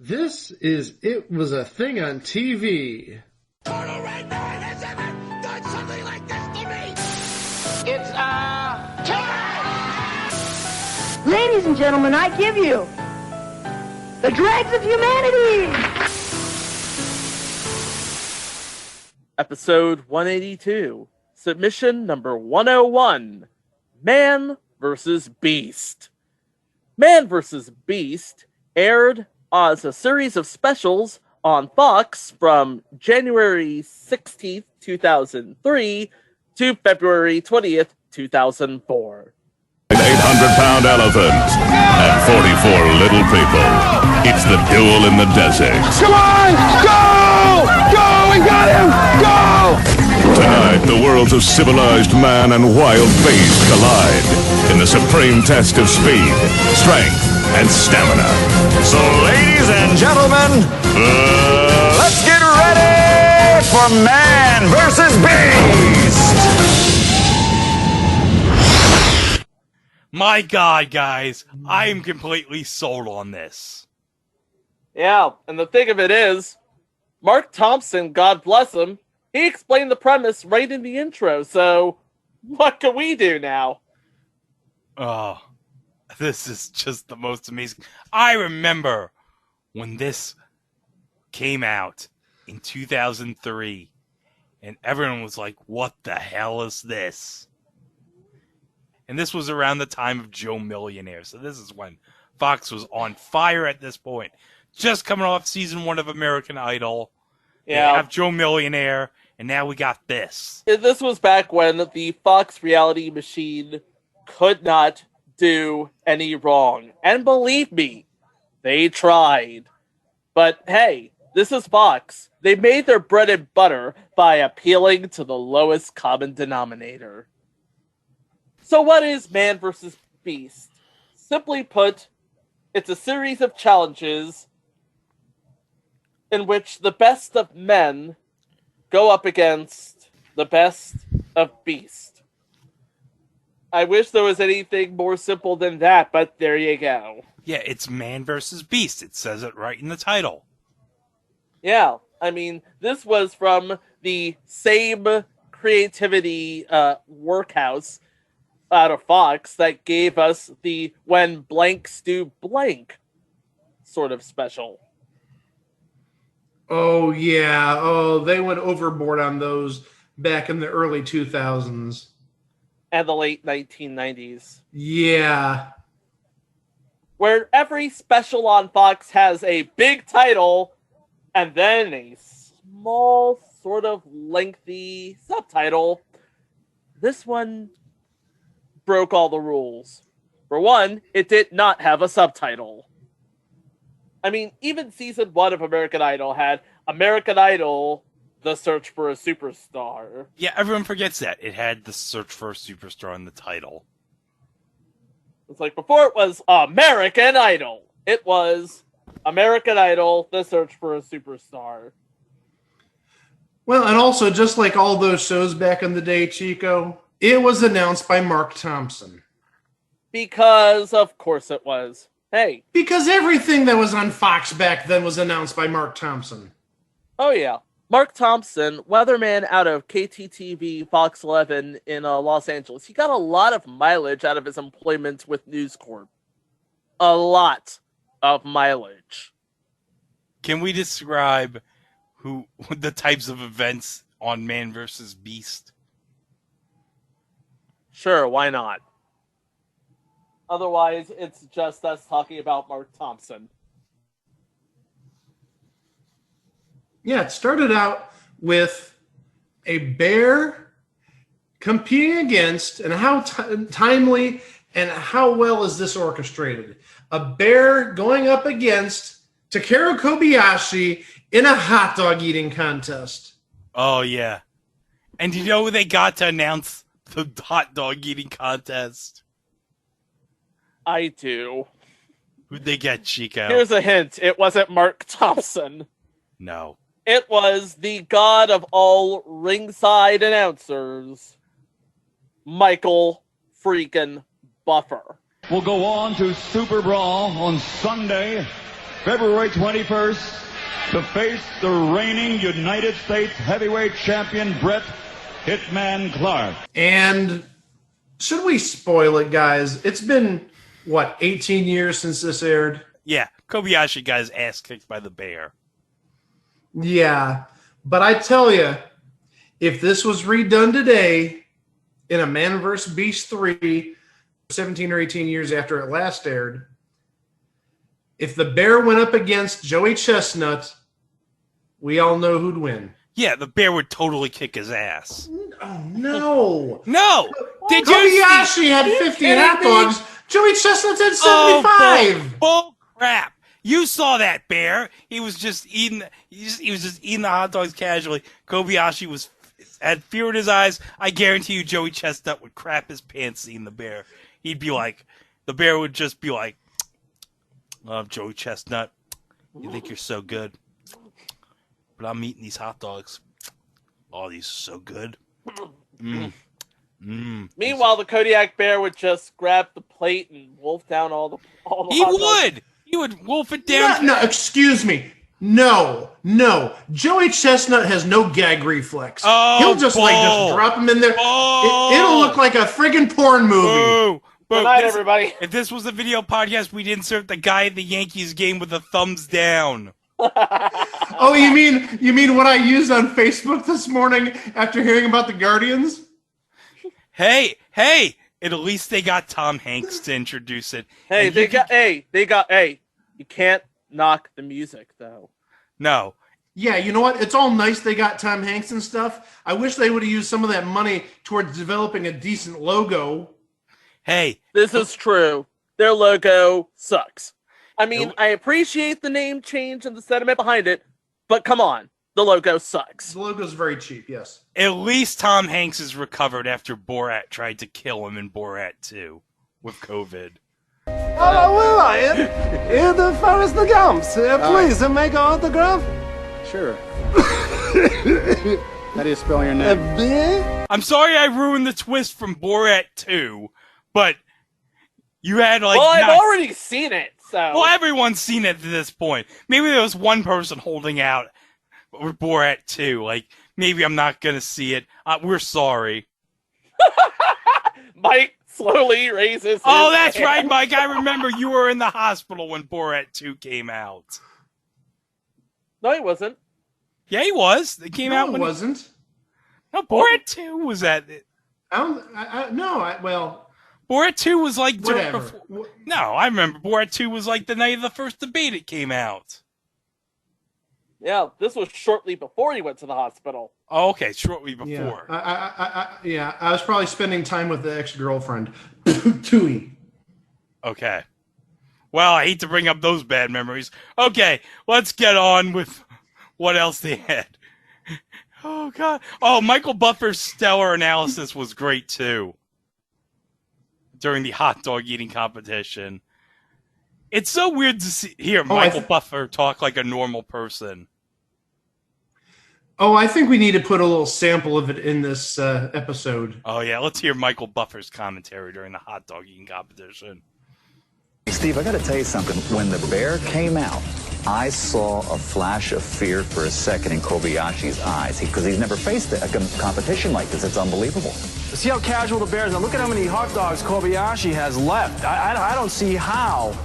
This is It Was a Thing on TV. Total Red Man has ever done something like this to me! It's, time! Ladies and gentlemen, I give you the dregs of humanity! Episode 182, submission number 101, Man vs. Beast. Man vs. Beast aired as a series of specials on Fox from January 16th, 2003 to February 20th, 2004. An 800-pound elephant and 44 little people. It's the duel in the desert. Come on! Go! Go! We got him! Go! Tonight, the worlds of civilized man and wild beast collide in the supreme test of speed, strength, and stamina. So, ladies and gentlemen, let's get ready for Man vs. Beast! My God, guys, I am completely sold on this. Yeah, and the thing of it is, Mark Thompson, God bless him, he explained the premise right in the intro, so what can we do now? Oh, this is just the most amazing. I remember when this came out in 2003, and everyone was like, what the hell is this? And this was around the time of Joe Millionaire, so this is when Fox was on fire at this point. Just coming off season 1 of American Idol. Yeah. They have Joe Millionaire, and now we got this. This was back when the Fox reality machine could not do any wrong. And believe me, they tried. But hey, this is Fox. They made their bread and butter by appealing to the lowest common denominator. So what is Man vs. Beast? Simply put, it's a series of challenges in which the best of men go up against the best of Beast. I wish there was anything more simple than that, but there you go. Yeah, it's Man vs. Beast. It says it right in the title. Yeah, I mean, this was from the same creativity workhouse out of Fox that gave us the When Blanks Do Blank sort of special. Oh, yeah. Oh, they went overboard on those back in the early 2000s. And the late 1990s. Yeah. Where every special on Fox has a big title and then a small, sort of lengthy subtitle. This one broke all the rules. For one, it did not have a subtitle. I mean, even season 1 of American Idol had American Idol, The Search for a Superstar. Yeah, everyone forgets that. It had The Search for a Superstar in the title. It's like, before it was American Idol. It was American Idol, The Search for a Superstar. Well, and also, just like all those shows back in the day, Chico, it was announced by Mark Thompson. Because, of course it was. Hey. Because everything that was on Fox back then was announced by Mark Thompson. Oh, yeah. Mark Thompson, weatherman out of KTTV Fox 11 in Los Angeles. He got a lot of mileage out of his employment with News Corp. A lot of mileage. Can we describe the types of events on Man vs. Beast? Sure, why not? Otherwise, it's just us talking about Mark Thompson. Yeah, it started out with a bear competing against, and how timely and how well is this orchestrated? A bear going up against Takeru Kobayashi in a hot dog eating contest. Oh, yeah. And you know they got to announce the hot dog eating contest? I do. Who'd they get, Chico? Here's a hint. It wasn't Mark Thompson. No. It was the god of all ringside announcers, Michael freaking Buffer. Will go on to Super Brawl on Sunday February 21st, to face the reigning United States heavyweight champion Bret Hitman Clark. And should we spoil it, guys? It's been, what, 18 years since this aired? Yeah, Kobayashi got his ass kicked by the bear. Yeah, but I tell you, if this was redone today in a Man vs. Beast 3, 17 or 18 years after it last aired, if the bear went up against Joey Chestnut, we all know who'd win. Yeah, the bear would totally kick his ass. Oh, no. No! Did Kobayashi had 50 hot dogs. Joey Chestnut had 75. Bull crap. You saw that bear. He was just eating he was just eating the hot dogs casually. Kobayashi had fear in his eyes. I guarantee you Joey Chestnut would crap his pants seeing the bear. He'd be like, the bear would just be like, "Love Joey Chestnut. You think you're so good. But I'm eating these hot dogs. Oh, these are so good." Meanwhile, the Kodiak bear would just grab the plate and wolf down all the hot dogs. He would wolf it down. No, excuse me. No. Joey Chestnut has no gag reflex. Oh, he'll just drop him in there. It'll look like a friggin' porn movie. Good night, everybody. If this was a video podcast, we'd insert the guy at the Yankees game with a thumbs down. Oh, you mean what I used on Facebook this morning after hearing about the Guardians? Hey, at least they got Tom Hanks to introduce it. You can't knock the music, though. No. Yeah, you know what? It's all nice they got Tom Hanks and stuff. I wish they would have used some of that money towards developing a decent logo. Hey. This is true. Their logo sucks. I mean, I appreciate the name change and the sentiment behind it, but come on. The logo sucks. The logo's very cheap, yes. At least Tom Hanks is recovered after Borat tried to kill him in Borat 2 with COVID. Hello, Ryan. Here the Forrest Gumps. Please make an autograph. Sure. How do you spell your name? I'm sorry I ruined the twist from Borat 2, but you had Well, I've already seen it, so... Well, everyone's seen it to this point. Maybe there was one person holding out with Borat 2. Like, maybe I'm not gonna see it. We're sorry. Mike slowly raises Oh, his that's hand. right, Mike. I remember you were in the hospital when Borat 2 came out. No, he wasn't. Yeah, he was. It came out when... No, it wasn't. No, Borat 2 was at it. Well... Borat 2 was like... Whatever. No, I remember Borat 2 was like the night of the first debate it came out. Yeah, this was shortly before he went to the hospital. Oh, okay, shortly before. I was probably spending time with the ex-girlfriend. Tui. Okay. Well, I hate to bring up those bad memories. Okay, let's get on with what else they had. Oh, God. Oh, Michael Buffer's stellar analysis was great, too. During the hot dog eating competition. It's so weird to hear Michael Buffer talk like a normal person. Oh, I think we need to put a little sample of it in this episode. Oh, yeah. Let's hear Michael Buffer's commentary during the hot dog eating competition. Steve, I got to tell you something. When the bear came out, I saw a flash of fear for a second in Kobayashi's eyes because he's never faced a competition like this. It's unbelievable. See how casual the bear is. Now look at how many hot dogs Kobayashi has left. I don't see how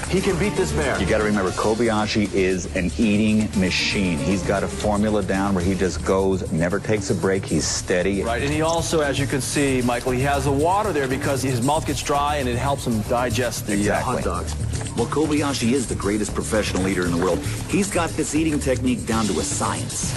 he can beat this bear. You got to remember, Kobayashi is an eating machine. He's got a formula down where he just goes, never takes a break. He's steady. Right, and he also, as you can see, Michael, he has the water there because his mouth gets dry and it helps him digest the hot dogs. Well, Kobayashi is the greatest professional eater in the world. He's got this eating technique down to a science.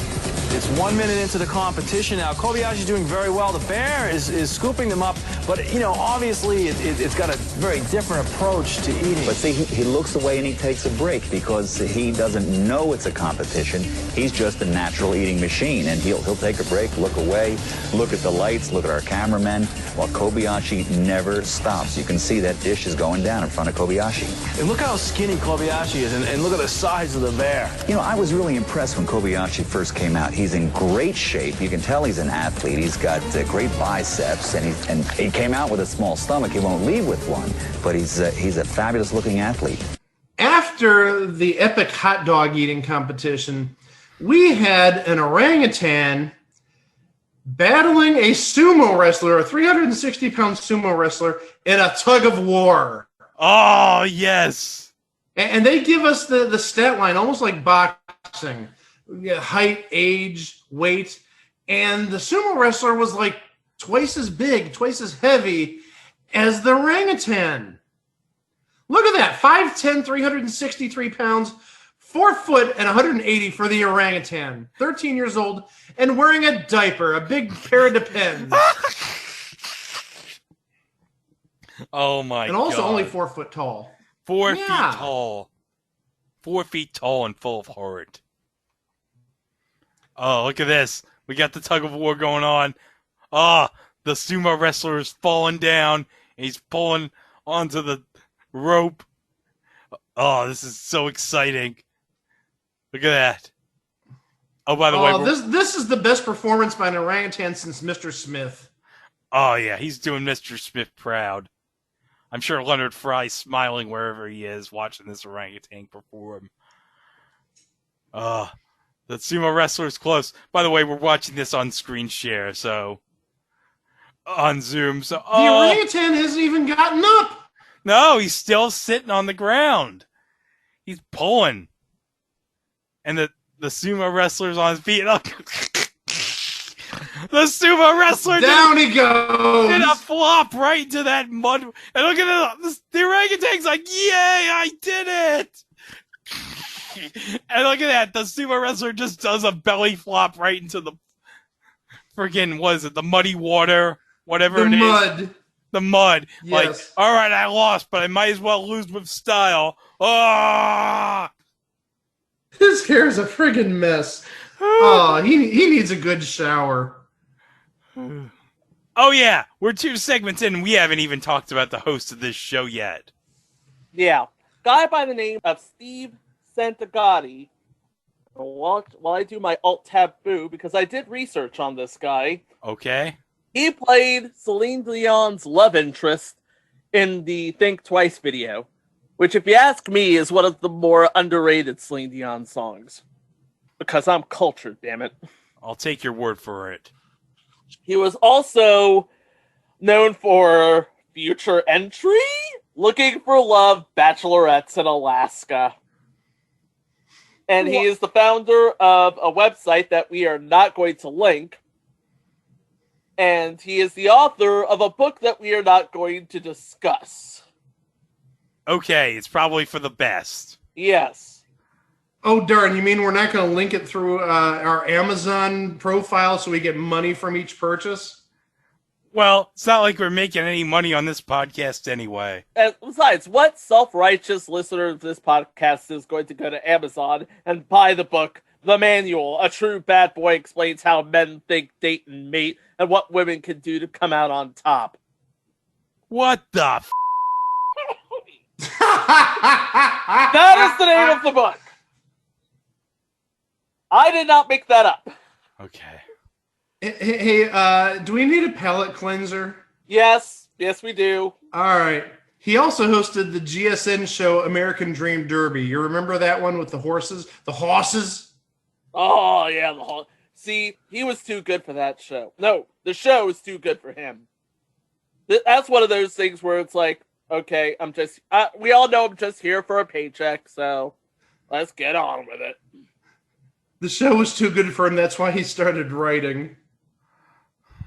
It's 1 minute into the competition now. Kobayashi's doing very well. The bear is scooping them up, but, you know, obviously it's got a very different approach to eating. But see, he looks away and he takes a break because he doesn't know it's a competition. He's just a natural eating machine, and he'll take a break, look away, look at the lights, look at our cameramen, while Kobayashi never stops. You can see that dish is going down in front of Kobayashi. And look how skinny Kobayashi is, and look at the size of the bear. You know, I was really impressed when Kobayashi first came out. He's in great shape. You can tell he's an athlete. He's got great biceps, and he came out with a small stomach. He won't leave with one, but he's a fabulous-looking athlete. After after the epic hot dog eating competition, we had an orangutan battling a sumo wrestler, a 360-pound sumo wrestler, in a tug of war. Oh, yes. And they give us the stat line, almost like boxing. Height, age, weight. And the sumo wrestler was like twice as big, twice as heavy as the orangutan. Look at that. 5'10", 363 pounds, 4 foot and 180 for the orangutan. 13 years old and wearing a diaper, a big pair of Depends. Oh, my God. And also only 4 foot tall. 4 feet tall. 4 feet tall and full of heart. Oh, look at this. We got the tug of war going on. Ah, the sumo wrestler is falling down. He's pulling onto the rope. Oh, this is so exciting. Look at that. Oh, by the way, this is the best performance by an orangutan since Mr. Smith. Oh, yeah, he's doing Mr. Smith proud. I'm sure Leonard Fry's smiling wherever he is watching this orangutan perform. The sumo wrestler's close. By the way, we're watching this on screen share, so on Zoom. So the orangutan hasn't even gotten up. No, he's still sitting on the ground. He's pulling. And the sumo wrestler's on his feet. Oh. The sumo wrestler down he goes. Did a flop right into that mud. And look at this. The orangutan's like, yay, I did it. And look at that. The sumo wrestler just does a belly flop right into the friggin', what is it? The muddy water, whatever it is. The mud. Yes. Like, all right, I lost, but I might as well lose with style. Ah! His hair is a friggin' mess. Oh, he needs a good shower. Oh, yeah. We're 2 segments in, and we haven't even talked about the host of this show yet. Yeah. Guy by the name of Steve Santagati. While I do my alt-tab boo, because I did research on this guy. Okay. He played Celine Dion's love interest in the Think Twice video, which, if you ask me, is one of the more underrated Celine Dion songs. Because I'm cultured, damn it. I'll take your word for it. He was also known for Future Entry, Looking for Love, Bachelorettes in Alaska. And he is the founder of a website that we are not going to link. And he is the author of a book that we are not going to discuss. Okay, it's probably for the best. Yes. Oh, darn. You mean we're not going to link it through our Amazon profile so we get money from each purchase? Well, it's not like we're making any money on this podcast anyway. And besides, what self-righteous listener of this podcast is going to go to Amazon and buy the book, The Manual, A True Bad Boy Explains How Men Think, Date, and Mate, and what women can do to come out on top? What the f***? That is the name of the book. I did not make that up. Okay. Hey, do we need a palate cleanser? Yes, we do. All right. He also hosted the GSN show American Dream Derby. You remember that one with the horses? The horses? Oh, yeah. See, he was too good for that show. No, the show was too good for him. That's one of those things where it's like, okay, we all know I'm just here for a paycheck, so let's get on with it. The show was too good for him. That's why he started writing.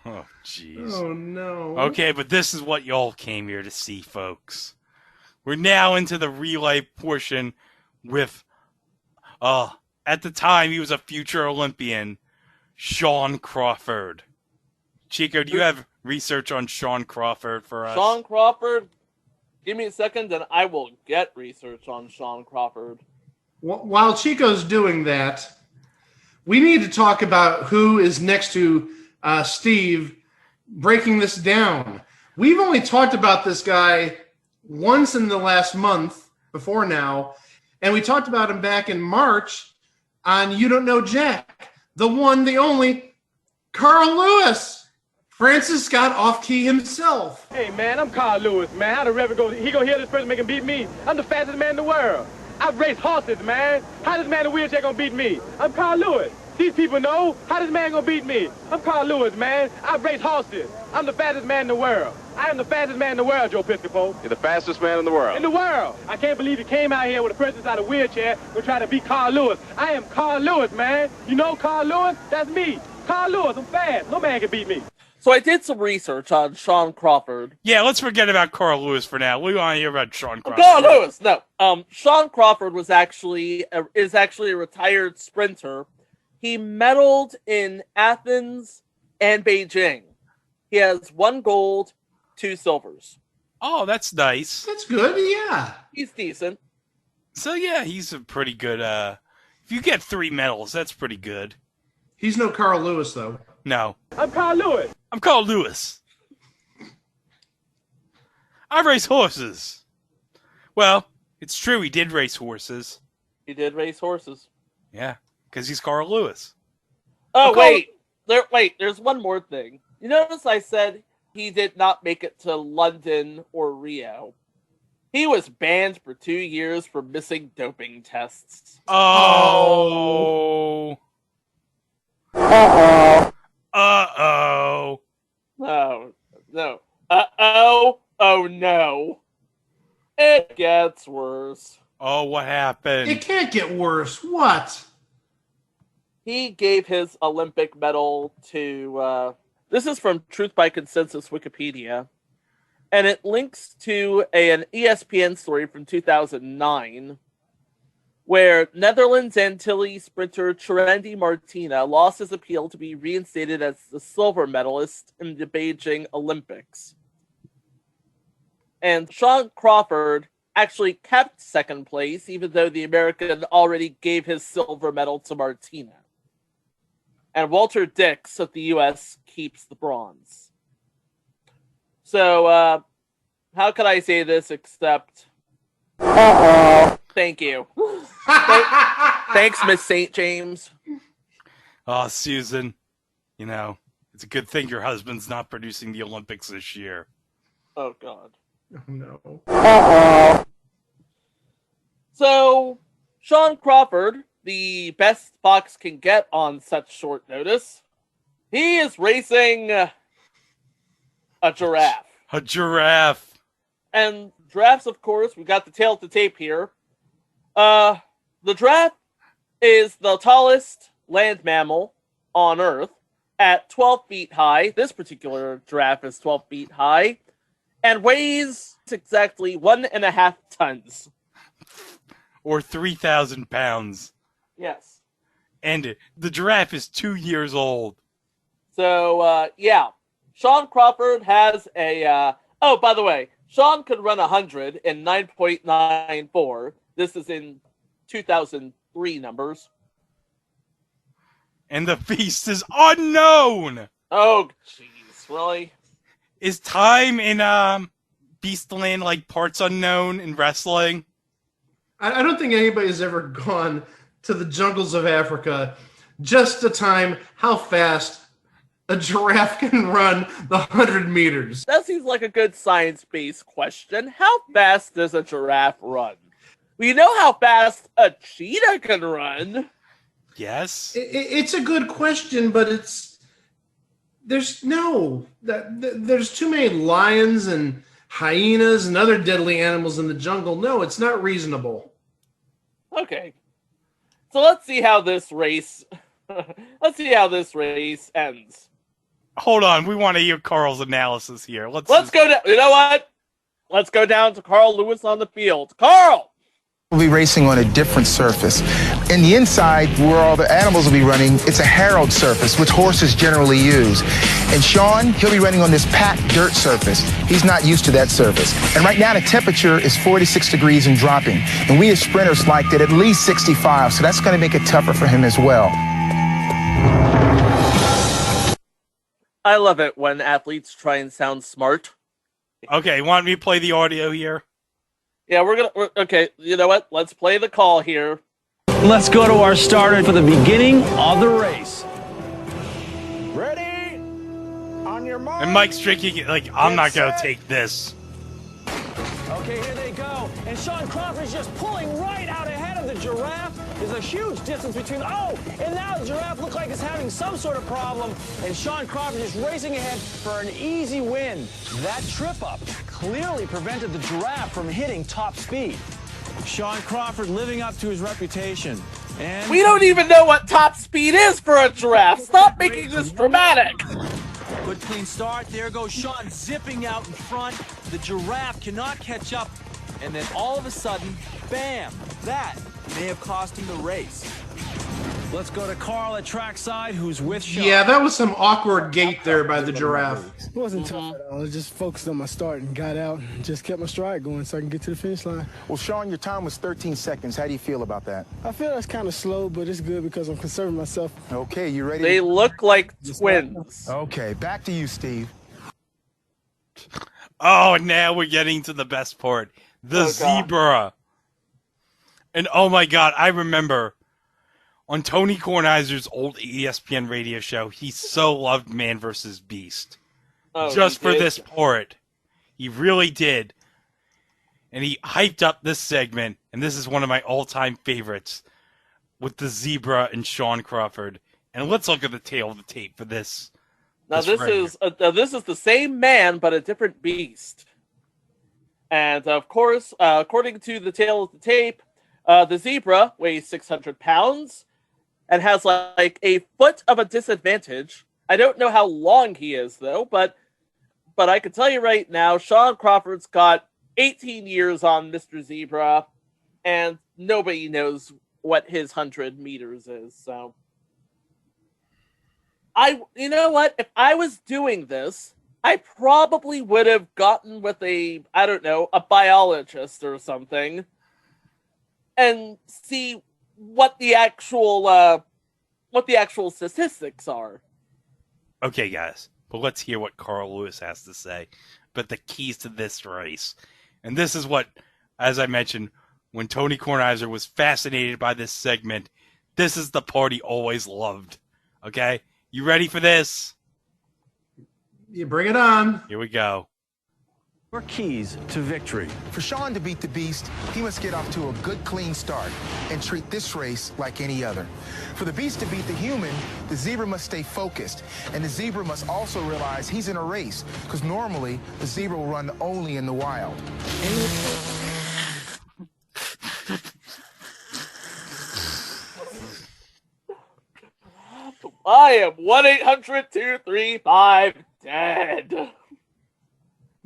Oh, jeez. Oh, no. Okay, but this is what y'all came here to see, folks. We're now into the relay portion with, at the time, he was a future Olympian, Sean Crawford. Chico, do you have research on Sean Crawford for us? Sean Crawford? Give me a second, and I will get research on Sean Crawford. While Chico's doing that, we need to talk about who is next to Steve breaking this down. We've only talked about this guy once in the last month before now, and we talked about him back in March on You Don't Know Jack, the one, the only, Carl Lewis, Francis Scott Off-Key himself. Hey, man, I'm Carl Lewis, man. How the Reverend go? He gonna hear this person make him beat me? I'm the fastest man in the world. I race horses, man. How this man in a wheelchair gonna beat me? I'm Carl Lewis. These people know. How this man gonna beat me? I'm Carl Lewis, man. I race horses. I'm the fastest man in the world. I am the fastest man in the world, Joe Piscopo. You're the fastest man in the world. In the world. I can't believe he came out here with a person inside a wheelchair and try to beat Carl Lewis. I am Carl Lewis, man. You know Carl Lewis? That's me. Carl Lewis, I'm fast. No man can beat me. So I did some research on Sean Crawford. Yeah, let's forget about Carl Lewis for now. We want to hear about Sean Crawford. Carl Lewis, no. Sean Crawford is actually a retired sprinter. He medaled in Athens and Beijing. He has 1 gold, 2 silvers. Oh, that's nice. That's good, yeah. He's decent. So yeah, he's a pretty good. If you get 3 medals, that's pretty good. He's no Carl Lewis, though. No. I'm Carl Lewis. I'm Carl Lewis. I race horses. Well, it's true, he did race horses. He did race horses. Yeah, because he's Carl Lewis. Oh, wait. There's one more thing. You notice I said he did not make it to London or Rio. He was banned for 2 years for missing doping tests. Oh. Uh-oh. Uh-oh. No. Uh-oh. Oh, no. It gets worse. Oh, what happened? It can't get worse. What? He gave his Olympic medal to, this is from Truth by Consensus Wikipedia, and it links to an ESPN story from 2009, where Netherlands Antilles sprinter Trendy Martina lost his appeal to be reinstated as the silver medalist in the Beijing Olympics. And Sean Crawford actually kept second place, even though the American already gave his silver medal to Martina. And Walter Dix of the U.S. keeps the bronze. So, how could I say this except... Thank you. Thanks, Miss St. James. Oh, Susan, you know, it's a good thing your husband's not producing the Olympics this year. Oh, God. Oh, no. So, Sean Crawford, the best Fox can get on such short notice, he is racing a giraffe. A giraffe. And giraffes, of course, we've got the tail to tape here. The giraffe is the tallest land mammal on Earth at 12 feet high. This particular giraffe is 12 feet high and weighs exactly 1.5 tons. Or 3,000 pounds. Yes. And the giraffe is 2 years old. So, yeah. Sean Crawford has a... oh, by the way, Sean could run 100 in 9.94. This is in 2003 numbers. And the beast is unknown! Oh, jeez, really? Is time in Beastland like parts unknown in wrestling? I don't think anybody's ever gone to the jungles of Africa just to time how fast a giraffe can run the 100 meters. That seems like a good science-based question. How fast does a giraffe run? We know how fast a cheetah can run. Yes. It's a good question, but there's too many lions and hyenas and other deadly animals in the jungle. No, it's not reasonable. Okay. So let's see how this race ends. Hold on, we want to hear Carl's analysis here. Let's go down. You know what? Let's go down to Carl Lewis on the field. Carl! We'll be racing on a different surface. In the inside, where all the animals will be running, it's a harrowed surface, which horses generally use. And Sean, he'll be running on this packed dirt surface. He's not used to that surface. And right now, the temperature is 46 degrees and dropping. And we as sprinters like it at least 65, so that's going to make it tougher for him as well. I love it when athletes try and sound smart. Okay, want me to play the audio here? Yeah, okay, you know what? Let's play the call here. Let's go to our starter for the beginning of the race. Ready? On your mark. And Mike's drinking it like, I'm not going to take this. Okay, here they go. And Sean Crawford's just pulling right out ahead. giraffe. There's a huge distance between and now the giraffe looks like it's having some sort of problem, and Sean Crawford is racing ahead for an easy win. That trip-up clearly prevented the giraffe from hitting top speed. Sean Crawford living up to his reputation. And we don't even know what top speed is for a giraffe. Stop making this dramatic. Good clean start. There goes Sean zipping out in front. The giraffe cannot catch up. And then all of a sudden, bam! That may have cost him the race. Let's go to Carl at trackside, who's with Sean. Yeah, that was some awkward gait there by the giraffe. It wasn't tough at all. I just focused on my start and got out and just kept my stride going so I can get to the finish line. Well, Sean, your time was 13 seconds. How do you feel about that? I feel that's kind of slow, but it's good because I'm conserving myself. Okay, you ready? They look like twins. Okay, back to you, Steve. Oh, now we're getting to the best part. The zebra. And oh my God, I remember on Tony Kornheiser's old ESPN radio show, he so loved Man vs. Beast. Just for this part. He really did. And he hyped up this segment, and this is one of my all-time favorites, with the zebra and Sean Crawford. And let's look at the tail of the tape for this. Now this is the same man, but a different beast. And of course, according to the tail of the tape, the zebra weighs 600 pounds and has like a foot of a disadvantage. I don't know how long he is though, but I can tell you right now, Sean Crawford's got 18 years on Mr. Zebra, and nobody knows what his 100 meters is. So, you know what? If I was doing this, I probably would have gotten with a biologist or something, and see what the actual statistics are. Okay, guys, but let's hear what Carl Lewis has to say about the keys to this race. And this is what, as I mentioned, when Tony Kornheiser was fascinated by this segment, this is the part he always loved. Okay? You ready for this? You bring it on. Here we go. Your keys to victory. For Sean to beat the Beast, he must get off to a good, clean start and treat this race like any other. For the Beast to beat the human, the zebra must stay focused, and the zebra must also realize he's in a race, because normally the zebra will run only in the wild. I am 1-800-235-DEAD.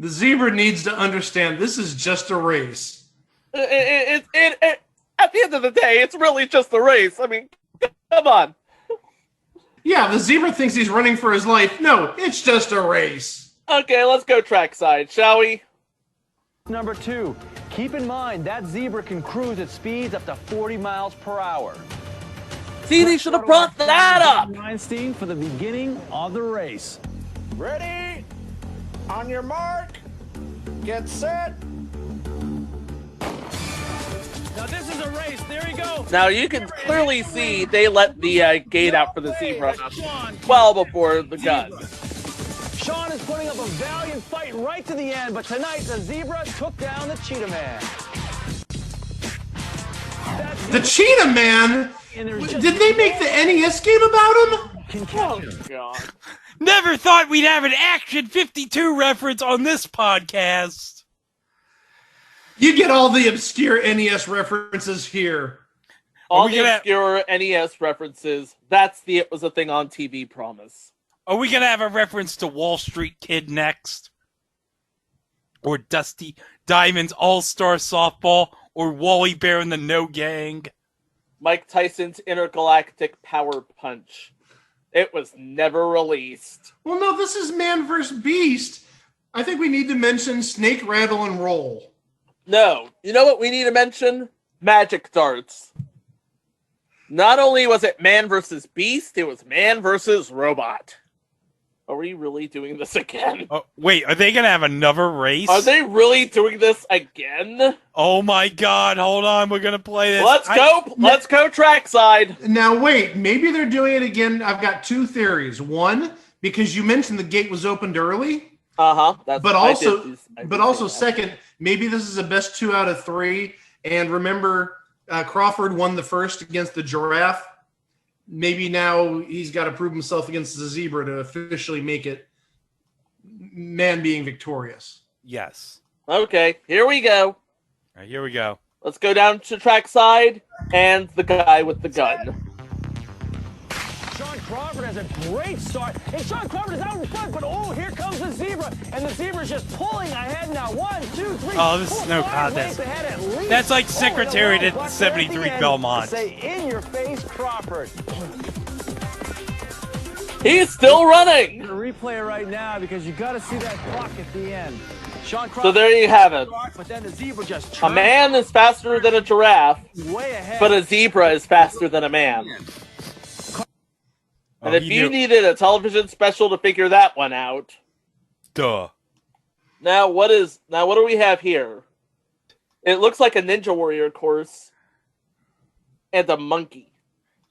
The zebra needs to understand this is just a race. At the end of the day, it's really just a race. I mean, come on. Yeah, the zebra thinks he's running for his life. No, it's just a race. Okay, let's go trackside, shall we? Number 2, keep in mind that zebra can cruise at speeds up to 40 miles per hour. See, they should have brought that up. Weinstein for the beginning of the race. Ready? On your mark. Get set. Now this is a race. There he goes. Now you can clearly see they let the gate out for the zebra well before the gun. Sean is putting up a valiant fight right to the end, but tonight the zebra took down the cheetah man. The cheetah man? Did they make the NES game about him? Oh, God. Never thought we'd have an Action 52 reference on this podcast. You get all the obscure NES references here. All the obscure NES references. That's the It Was a Thing on TV promise. Are we going to have a reference to Wall Street Kid next? Or Dusty Diamond's All-Star Softball? Or Wally Bear and the No Gang? Mike Tyson's Intergalactic Power Punch. It was never released. Well, no, this is Man vs. Beast. I think we need to mention Snake, Rattle, and Roll. No. You know what we need to mention? Magic Darts. Not only was it Man vs. Beast, it was Man vs. Robot. Are we really doing this again? Oh, wait, are they going to have another race? Are they really doing this again? Oh my God, hold on, we're going to play this. Let's go trackside. Now wait, maybe they're doing it again. I've got two theories. One, because you mentioned the gate was opened early. Uh-huh. But also, second, maybe this is a best 2 out of 3. And remember, Crawford won the first against the giraffe. Maybe now he's got to prove himself against the zebra to officially make it man being victorious. Yes. Okay, here we go. All right, here we go. Let's go down to trackside and the guy with the gun. Sean Crawford has a great start, and Sean Crawford is out in front, but oh, here comes the zebra, and the zebra's just pulling ahead now. 1, 2, 3. Oh, this is no contest. That's like secretary to 73 Belmont. Say in your face, Crawford. He's still running. I'm gonna replay it right now because you got to see that clock at the end. Sean Crawford, so there you have it. But then the zebra just a man is faster than a giraffe, way ahead. but a zebra is faster than a man. And if you needed a television special to figure that one out, duh. Now what do we have here? It looks like a Ninja Warrior course and a monkey.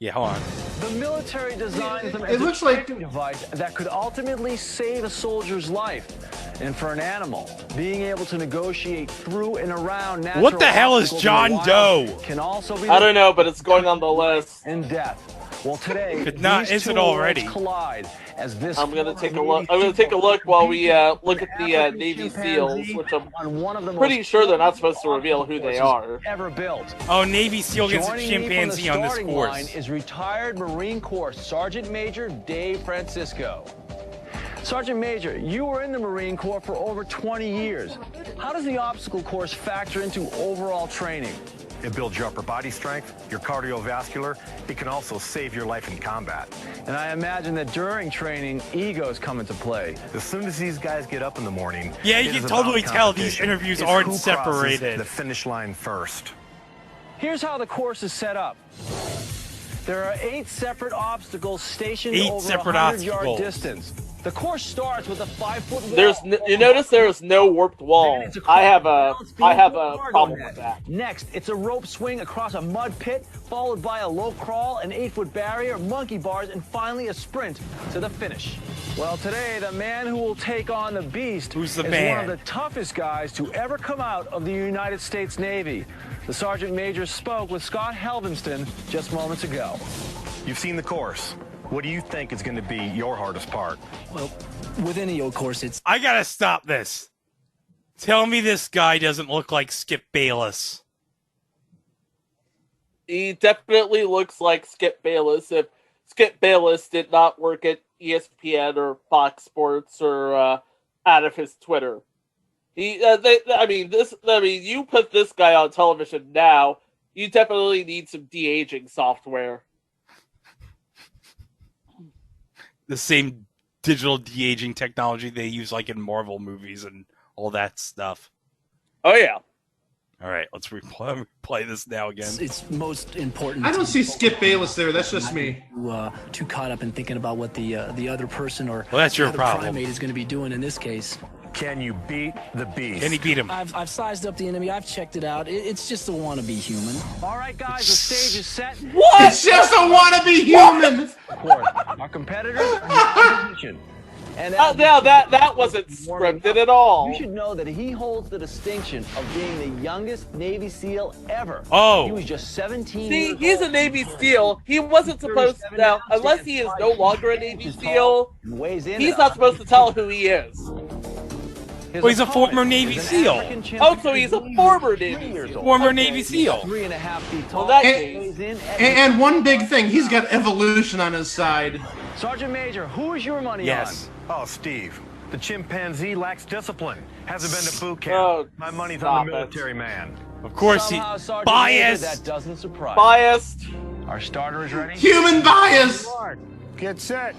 Yeah, hold on. The military designed them It as looks a like device that could ultimately save a soldier's life. And for an animal, being able to negotiate through and around natural what the hell is John Doe? Can also be I don't know, but it's going on the list. And death. Well, today is it already? Collide as this I'm gonna take a look. I'm gonna take a look while we look at the Navy SEALs, which I'm pretty sure they're not supposed to reveal who they are. Ever built. Oh, Navy SEAL gets a chimpanzee on this course. Is retired Marine Corps Sergeant Major Dave Francisco. Sergeant Major, you were in the Marine Corps for over 20 years. How does the obstacle course factor into overall training? It builds your upper body strength, your cardiovascular. It can also save your life in combat. And I imagine that during training, egos come into play. As soon as these guys get up in the morning, yeah, you can totally tell these interviews aren't separated. The finish line first. Here's how the course is set up. There are 8 separate obstacles stationed over a 100-yard distance. The course starts with a 5-foot wall. You notice there is no warped wall. I have a problem with that. Next, it's a rope swing across a mud pit, followed by a low crawl, an 8-foot barrier, monkey bars, and finally a sprint to the finish. Well, today, the man who will take on the beast is one of the toughest guys to ever come out of the United States Navy. The Sergeant Major spoke with Scott Helvenston just moments ago. You've seen the course. What do you think is going to be your hardest part? Well, with any old course, it's... I gotta stop this. Tell me this guy doesn't look like Skip Bayless. He definitely looks like Skip Bayless if Skip Bayless did not work at ESPN or Fox Sports or out of his Twitter. You put this guy on television now, you definitely need some de-aging software. The same digital de-aging technology they use like in Marvel movies and all that stuff. Oh, yeah. All right, let's replay this now again. It's most important. I don't see Skip Bayless there. That's just me. Too caught up in thinking about what the other person or well, that's your problem. Primate is going to be doing in this case. Can you beat the beast? Can he beat him? I've sized up the enemy. I've checked it out. It's just a wannabe human. All right, guys, the stage is set. What? It's just a wannabe human. Of course, our competitors are in position. And now that wasn't scripted at all. You should know that he holds the distinction of being the youngest Navy SEAL ever. Oh. He was just 17 See, years he's old. a Navy SEAL. He wasn't supposed to, now, unless he is no longer a Navy SEAL, he's not supposed to tell who he is. Well, he's a former Navy SEAL. Oh, so he's a former Navy SEAL. Former Navy SEAL. 3.5 feet tall. Well, and one big thing, he's got evolution on his side. Sergeant Major, who is your money on? Oh, Steve, the chimpanzee lacks discipline. Hasn't been to boot camp. Oh, my money's on the military man. Of course, Somehow, he Sergeant biased. Major, that doesn't surprise. Biased. Our starter is ready. Human bias. Get set.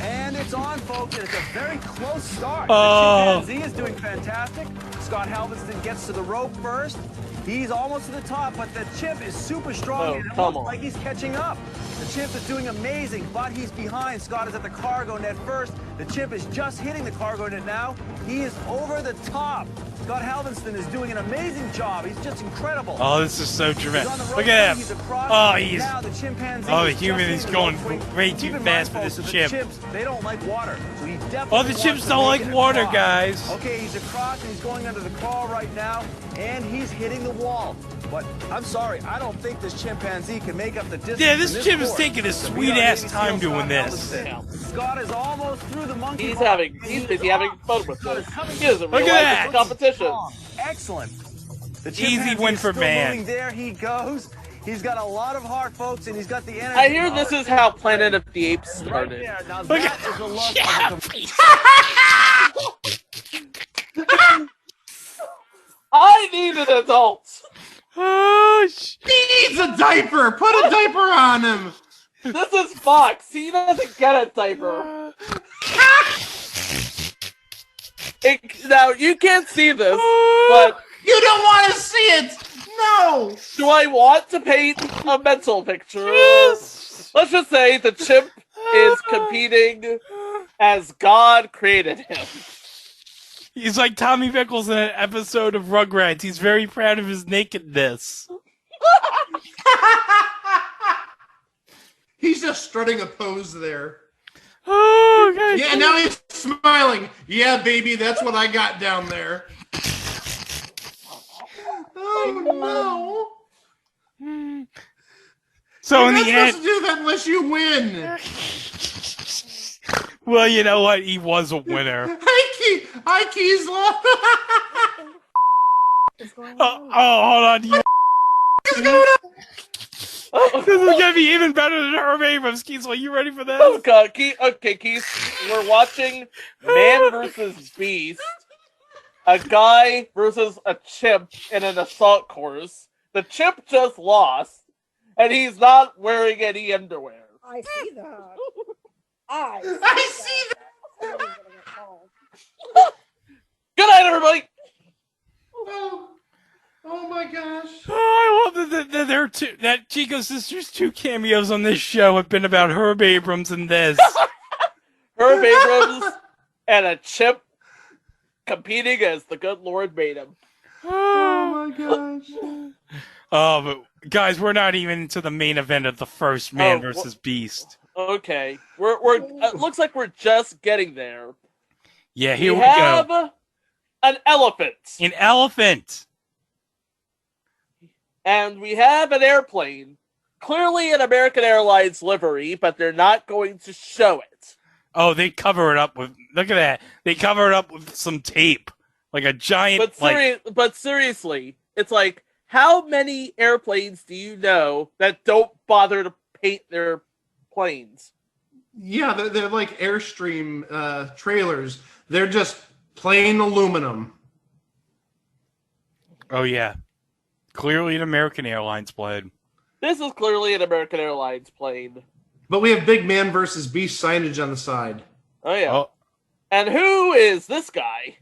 And it's on, folks, and it's a very close start. Oh. The chimpanzee is doing fantastic. Scott Helvenston gets to the rope first. He's almost to the top, but the chimp is super strong, and it looks like he's catching up. The chimp is doing amazing, but he's behind. Scott is at the cargo net first. The chimp is just hitting the cargo net now. He is over the top. Scott Helvenston is doing an amazing job. He's just incredible. Oh, this is so dramatic. He's on the Look at he's him. across. Oh, he's... Now the chimpanzee Oh, the is human just is going hitting the rope. way too Keep in fast mind, for this folks, chimp. The chimps, they don't like water. So he definitely Oh, the wants chimps to don't make like it water, across. guys. Okay, he's across and he's going under into the car right now, and he's hitting the wall. But I'm sorry, I don't think this chimpanzee can make up the distance. Yeah, this in chimp is course. taking his To beat sweet our ass Navy time SEAL doing Scott this. Halverson. Scott is almost through the monkey He's bar. busy having fun with this. He doesn't Look at realize that. it's a competition. Excellent. The Easy chimpanzee win is for still man. moving. There he goes. He's got a lot of heart, folks, and he's got the energy. I hear this is how Planet of the Apes started. Right there. Now Look that is the look of a I need an adult. Oh, He needs a diaper. Put a diaper on him. This is Fox. He doesn't get a diaper. Now, you can't see this, but... You don't want to see it! No! Do I want to paint a mental picture? Yes. Let's just say the chimp is competing as God created him. He's like Tommy Pickles in an episode of Rugrats. He's very proud of his nakedness. He's just strutting a pose there. Oh, okay. Yeah, now he's smiling. Yeah, baby, that's what I got down there. Oh, no. So You're in not the end... supposed to do that unless you win. Well, you know what? He was a winner. Hi, Kiesla. Hold on. What's going on? This is gonna be even better than Herb Abrams. Keith, are you ready for this? Oh God, Keith, we're watching Man versus Beast. A guy versus a chimp in an assault course. The chimp just lost, and he's not wearing any underwear. I see that. I see that. Good night, everybody. Oh my gosh. Oh, I love that there are two. That Chico Sisters' two cameos on this show have been about Herb Abrams and this. Herb Abrams and a chimp competing as the good Lord made him. Oh my gosh. Oh, but guys, we're not even into the main event of the first Man versus Beast. Okay, we're it looks like we're just getting there. Yeah, here we have go. An elephant. An elephant. And we have an airplane. Clearly an American Airlines livery, but they're not going to show it. Oh, they cover it up with. Look at that. They cover it up with some tape, like a giant. But seriously, it's like, how many airplanes do you know that don't bother to paint their planes? Yeah, they're like Airstream trailers. They're just plain aluminum. Oh yeah, clearly an American Airlines plane. This is clearly an American Airlines plane. But we have big Man versus Beast signage on the side. Oh yeah. Oh. And who is this guy?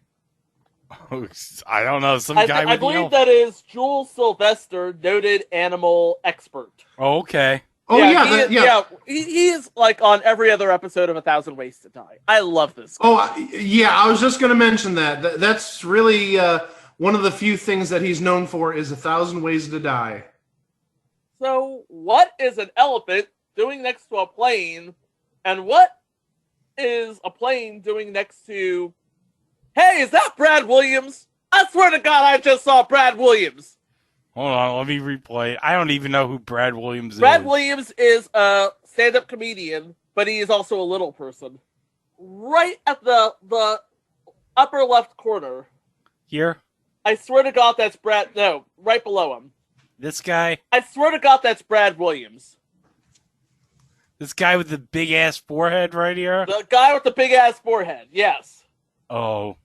I don't know. Some guy with I believe that is Jules Sylvester, noted animal expert. Oh, okay. Oh yeah, he is like on every other episode of 1,000 Ways to Die. I love this guy. Oh yeah, I was just going to mention that. That's really one of the few things that he's known for is 1,000 Ways to Die. So what is an elephant doing next to a plane, and what is a plane doing next to... Hey, is that Brad Williams? I swear to God, I just saw Brad Williams. Hold on, let me replay it. I don't even know who Brad Williams is. Brad Williams is a stand-up comedian, but he is also a little person. Right at the upper left corner. Here? I swear to God, that's Brad... No, right below him. This guy? I swear to God, that's Brad Williams. This guy with the big-ass forehead right here? The guy with the big-ass forehead, yes. Oh.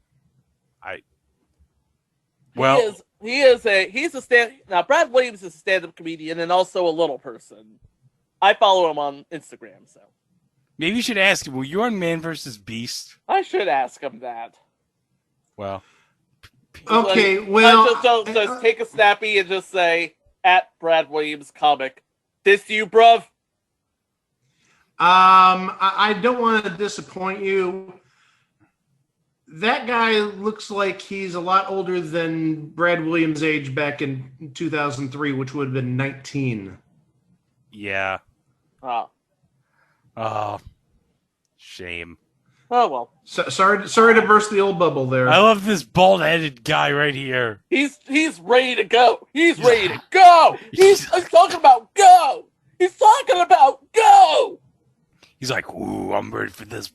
Well... He's a stand... Now, Brad Williams is a stand-up comedian and also a little person. I follow him on Instagram, so... Maybe you should ask him, were you on Man vs. Beast? I should ask him that. Well... Okay, like, well... Just take a snappy and just say, at Brad Williams comic, this you, bruv? I don't want to disappoint you. That guy looks like he's a lot older than Brad Williams' age back in 2003, which would have been 19. Yeah. Oh. Oh. Shame. Oh well. So, sorry to burst the old bubble there. I love this bald-headed guy right here. He's ready to go. He's ready to go. He's talking about go. He's talking about go. He's like, ooh, I'm ready for this.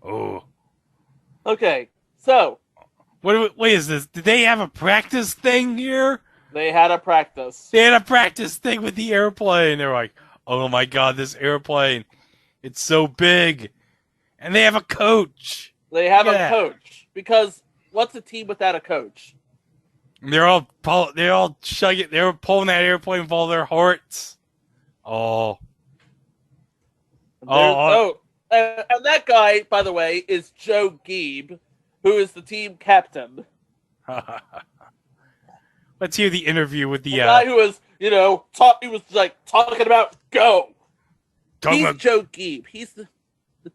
Oh. Okay, so. What is this? Did they have a practice thing here? They had a practice. They had a practice thing with the airplane. They're like, oh my god, this airplane. It's so big. And they have a coach. They have a coach. Because what's a team without a coach? They're all chugging. They were pulling that airplane with all their hearts. Oh. And that guy, by the way, is Joe Geeb, who is the team captain. Let's hear the interview with the guy who was, he was like talking about go. He's Joe Geeb. He's the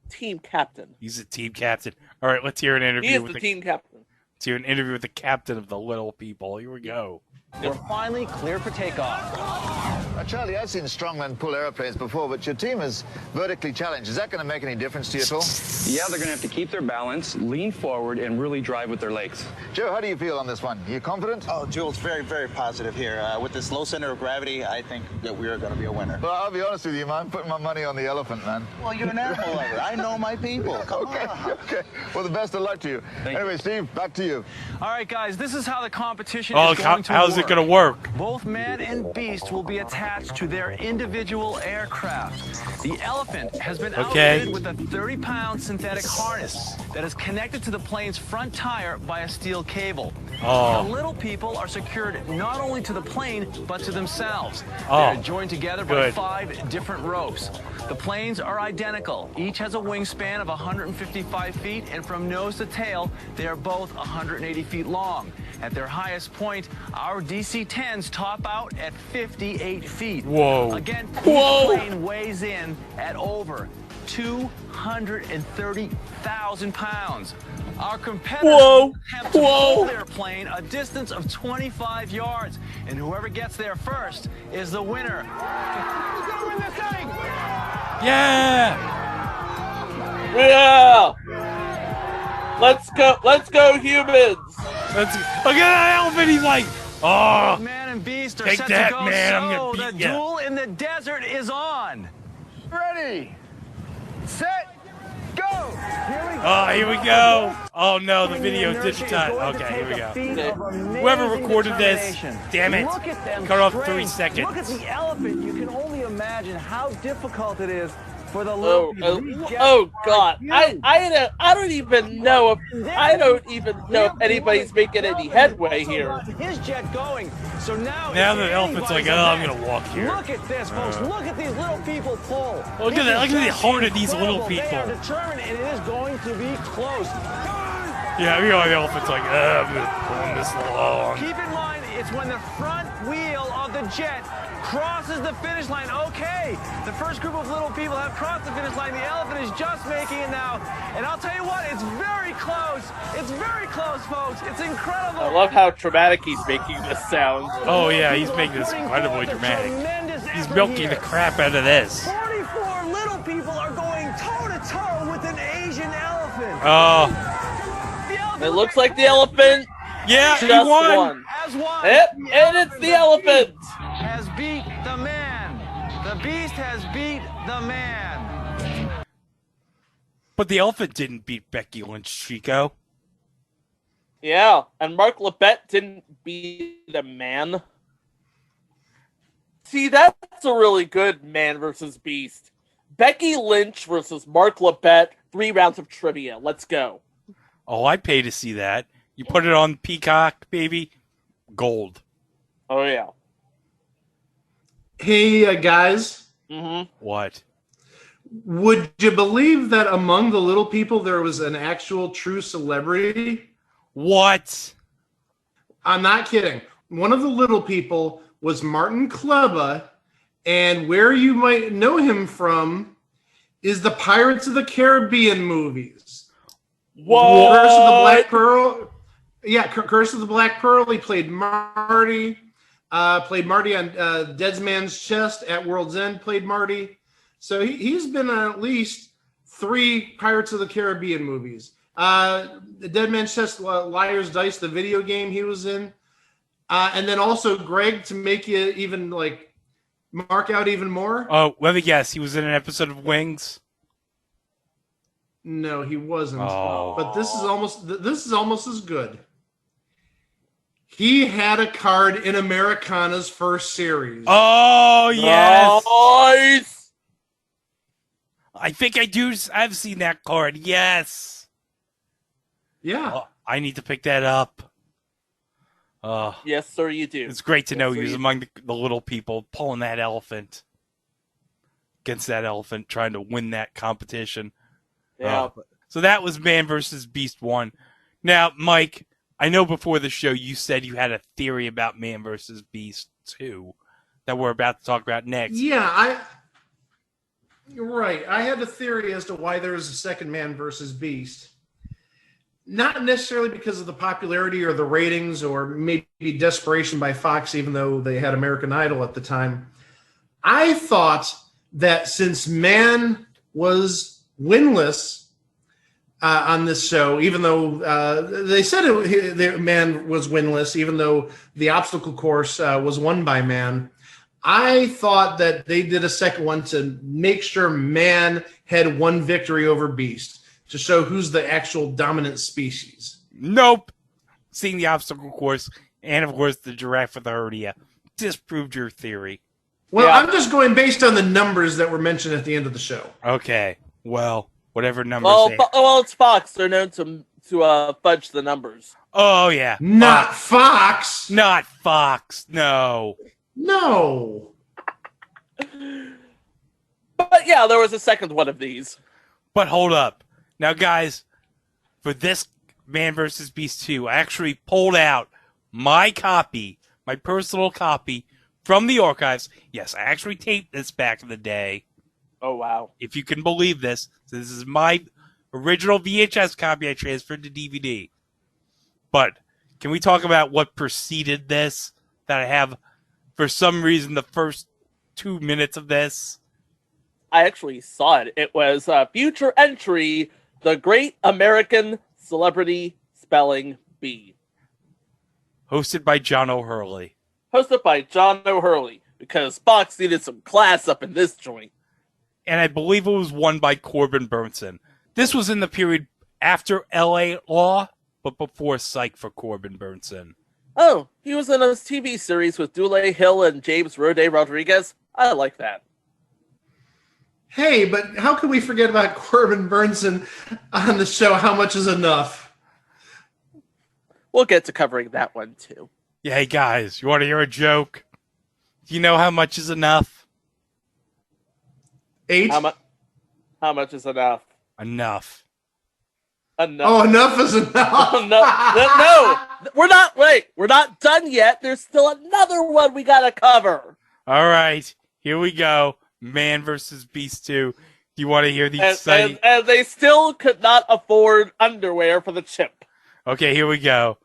team captain. He's the team captain. All right, let's hear an interview. He is the team captain. Let's hear an interview with the captain of the little people. Here we go. We're finally clear for takeoff. Charlie, I've seen strongmen pull airplanes before, but your team is vertically challenged. Is that going to make any difference to you at all? Yeah, they're going to have to keep their balance, lean forward, and really drive with their legs. Joe, how do you feel on this one? You confident? Oh, Jules, very, very positive here. With this low center of gravity, I think that we are going to be a winner. Well, I'll be honest with you, man. I'm putting my money on the elephant, man. Well, you're an animal lover. I know my people. Come on. Okay. Well, the best of luck to you. Anyway, Steve, back to you. All right, guys, this is how the competition is going to work. How's it going to work? Both man and beast will be attached to their individual aircraft. The elephant has been outfitted with a 30-pound synthetic harness that is connected to the plane's front tire by a steel cable. The little people are secured not only to the plane, but to themselves. They're joined together by 5 different ropes. The planes are identical. Each has a wingspan of 155 feet, and from nose to tail, they are both 180 feet long. At their highest point, our DC-10s top out at 58 feet. Whoa. Again, each plane weighs in at over 230,000 pounds. Our competitors have to pull their plane a distance of 25 yards, and whoever gets there first is the winner. Who's gonna win this thing? Yeah! Yeah! Let's go, humans! Look at that elephant. He's like, oh, man and beast are take set that, to go. man. So I'm gonna beat the ya. duel in the desert is on. Ready, set, go. Here we go. Oh no, the video digitized. Okay, here we go. Whoever recorded this, damn it, cut off 3 seconds. Look at the elephant. You can only imagine how difficult it is for the little people. Oh God! I don't even know if anybody's making any headway here. His jet going. So now the elephant's like, oh, I'm gonna walk here. Look at this, folks. Look at these little people pull. Look at that. Look at the heart of these little people. They are determined, and it is going to be close. Yeah, you know, the elephant's like, I'm just pulling this along. Keep in mind, it's when the front wheel of the jet crosses the finish line. Okay, the first group of little people have crossed the finish line. The elephant is just making it now. And I'll tell you what, it's very close. It's very close, folks. It's incredible. I love how dramatic he's making this sound. Oh, yeah, he's making this incredibly dramatic. He's milking the crap out of this. 44 little people are going toe-to-toe with an Asian elephant. Oh. It looks like the elephant just he won. Yep, and it's the elephant. Has beat the man. The beast has beat the man. But the elephant didn't beat Becky Lynch, Chico. Yeah, and Mark Lebet didn't beat the man. See, that's a really good man versus beast. Becky Lynch versus Mark Lebet, 3 rounds of trivia. Let's go. Oh, I'd pay to see that. You put it on Peacock, baby. Gold. Oh, yeah. Hey, guys. Mm-hmm. What? Would you believe that among the little people there was an actual true celebrity? What? I'm not kidding. One of the little people was Martin Kleba, and where you might know him from is the Pirates of the Caribbean movies. Whoa! Curse of the Black Pearl. Yeah, Curse of the Black Pearl. He played Marty. Played Marty on Dead Man's Chest at World's End. Played Marty. So he's been on at least 3 Pirates of the Caribbean movies. The Dead Man's Chest, Liar's Dice, the video game he was in. And then also Greg, to make you even like mark out even more. Oh, let me guess. He was in an episode of Wings? No, he wasn't. Oh. But this is almost as good. He had a card in Americana's first series. Oh, yes. Nice. I think I've seen that card. Yes. Yeah. Oh, I need to pick that up. Yes, sir, you do. It's great to know sir, he was you among the little people pulling that elephant. Against that elephant, trying to win that competition. Yeah. So that was Man vs. Beast 1. Now, Mike, I know before the show you said you had a theory about Man vs. Beast 2 that we're about to talk about next. Yeah, you're right. I had a theory as to why there's a second Man vs. Beast. Not necessarily because of the popularity or the ratings or maybe desperation by Fox, even though they had American Idol at the time. I thought that since Man was winless on this show, even though they said Man was winless, even though the obstacle course was won by Man, I thought that they did a second one to make sure Man had one victory over Beast, to show who's the actual dominant species. Nope. Seeing the obstacle course and, of course, the giraffe with the hernia disproved your theory. Well, yeah. I'm just going based on the numbers that were mentioned at the end of the show. Okay. Well, whatever numbers. Well, it's Fox. They're known to fudge the numbers. Oh yeah. Not Fox. Not Fox. No. No. But yeah, there was a second one of these. But hold up. Now, guys, for this Man vs. Beast 2, I actually pulled out my copy, my personal copy, from the archives. Yes, I actually taped this back in the day. Oh, wow. If you can believe this. So this is my original VHS copy I transferred to DVD. But can we talk about what preceded this? That I have, for some reason, the first 2 minutes of this. I actually saw it. It was a future entry, The Great American Celebrity Spelling Bee. Hosted by John O'Hurley. Hosted by John O'Hurley, because Fox needed some class up in this joint. And I believe it was won by Corbin Burnson. This was in the period after L.A. Law, but before Psych for Corbin Burnson. Oh, he was in a TV series with Dule Hill and James Rode Rodriguez. I like that. Hey, but how can we forget about Corbin Burnson on the show? How Much Is Enough? We'll get to covering that one, too. Yeah, hey, guys, you want to hear a joke? Do you know how much is enough? 8? How much is enough? Enough. Enough. Oh, enough is enough. No, we're not. Wait, we're not done yet. There's still another one we gotta cover. All right, here we go. Man vs. Beast 2. Do you want to hear the exciting... And they still could not afford underwear for the chimp. Okay, here we go.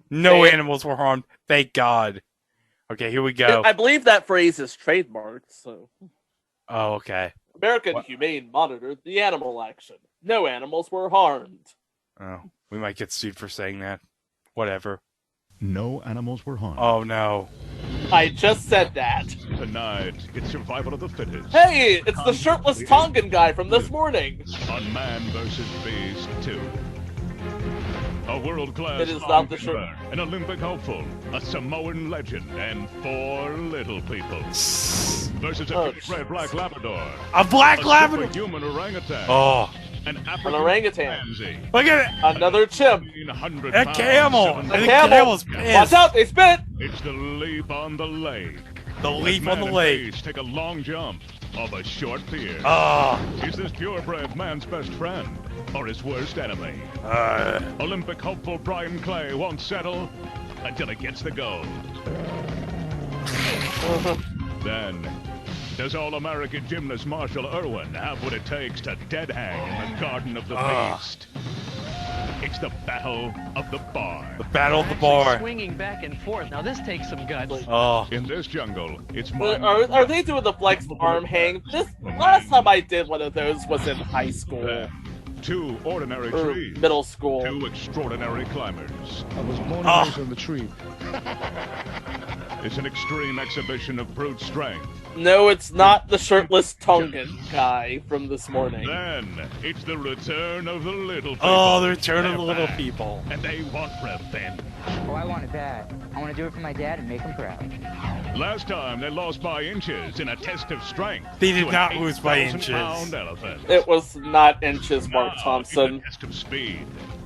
No animals were harmed. Thank God. Okay, here we go. I believe that phrase is trademarked, so... Oh, okay. American Humane monitored the animal action. No animals were harmed. Oh, we might get sued for saying that. Whatever. No animals were harmed. Oh, no. I just said that. Tonight, it's survival of the fittest. Hey, it's the shirtless Tongan guy from this morning. On Man vs. Beast 2. A world-class It is not the shirt. an Olympic hopeful, a Samoan legend, and 4 little people. Versus a red black Labrador. A black Labrador? Human orangutan. Oh. An orangutan. Pansy. Look at it. Another chimp. A camel. A camel. Watch out, they spit. It's the leap on the lake. The leap on the Man and lake. Beast take a long jump of a short pier. Oh. Is this purebred man's best friend or his worst enemy? Olympic hopeful Brian Clay won't settle until he gets the gold. Then, does All-American gymnast Marshall Irwin have what it takes to dead hang in the Garden of the Beast? It's the Battle of the Bar. The Battle of the Bar. Swinging back and forth. Now this takes some guts. Oh. In this jungle, it's Are they doing the flex arm hang? This last time I did one of those was in high school. Two ordinary or trees. middle school. Two extraordinary climbers. I was born and raised on the tree. It's an extreme exhibition of brute strength. No, it's not the shirtless Tongan guy from this morning. Then it's the return of the little people. Oh, the return of They're the little back, people. And they want revenge. Oh, I want it bad. I want to do it for my dad and make him proud. Last time they lost by inches in a test of strength. They did to not an lose by 8,000-pound inches. elephant. It was not inches, Mark Thompson. Test of speed.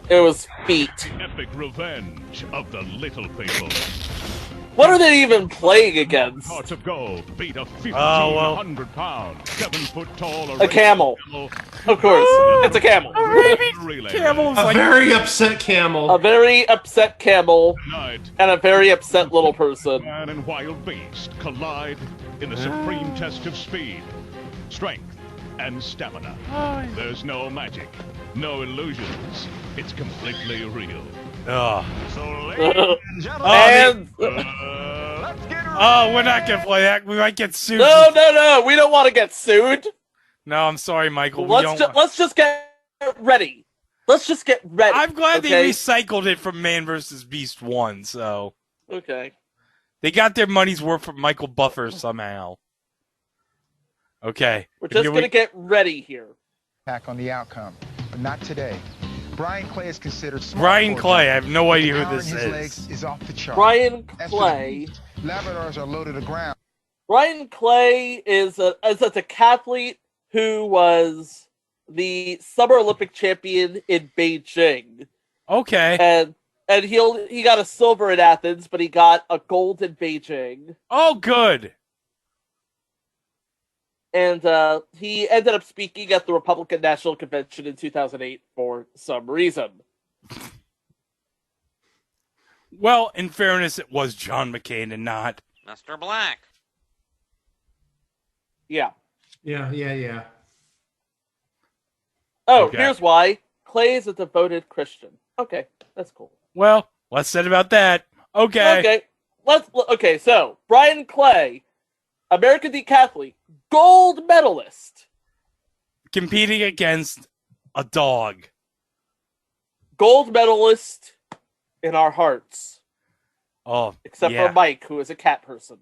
It was feet. Epic revenge of the little people. What are they even playing against? Hearts of gold beat a 1,500-pound, 7-foot-tall. A camel. Of course, it's a camel. A very upset camel. A very upset camel. And a very upset little person. Man and wild beast collide in the supreme test of speed, strength, and stamina. There's no magic, no illusions. It's completely real. Oh. So, ladies and And we're not gonna play that. We might get sued. No, we don't want to get sued. No, I'm sorry, Michael. Let's just get ready. Let's just get ready. I'm glad okay? they recycled it from Man vs. Beast 1, so. Okay. They got their money's worth from Michael Buffer somehow. Okay. We're just going to get ready here. Back on the outcome, but not today. Brian Clay is considered smart. Brian Clay, I have no idea who Power in this his is. legs is off the chart. Brian As for Clay. the Labradors are low to the ground. Brian Clay is a decathlete who was the Summer Olympic champion in Beijing. Okay. And he got a silver in Athens, but he got a gold in Beijing. Oh, good. And he ended up speaking at the Republican National Convention in 2008 for some reason. Well, in fairness, it was John McCain and not Mr. Black. Yeah. Yeah. Oh, Okay. here's why. Clay is a devoted Christian. Okay, that's cool. Well, less said about that. Okay. Okay, so Brian Clay, American decathlete, gold medalist. Competing against a dog. Gold medalist in our hearts. Oh, Except yeah. for Mike, who is a cat person.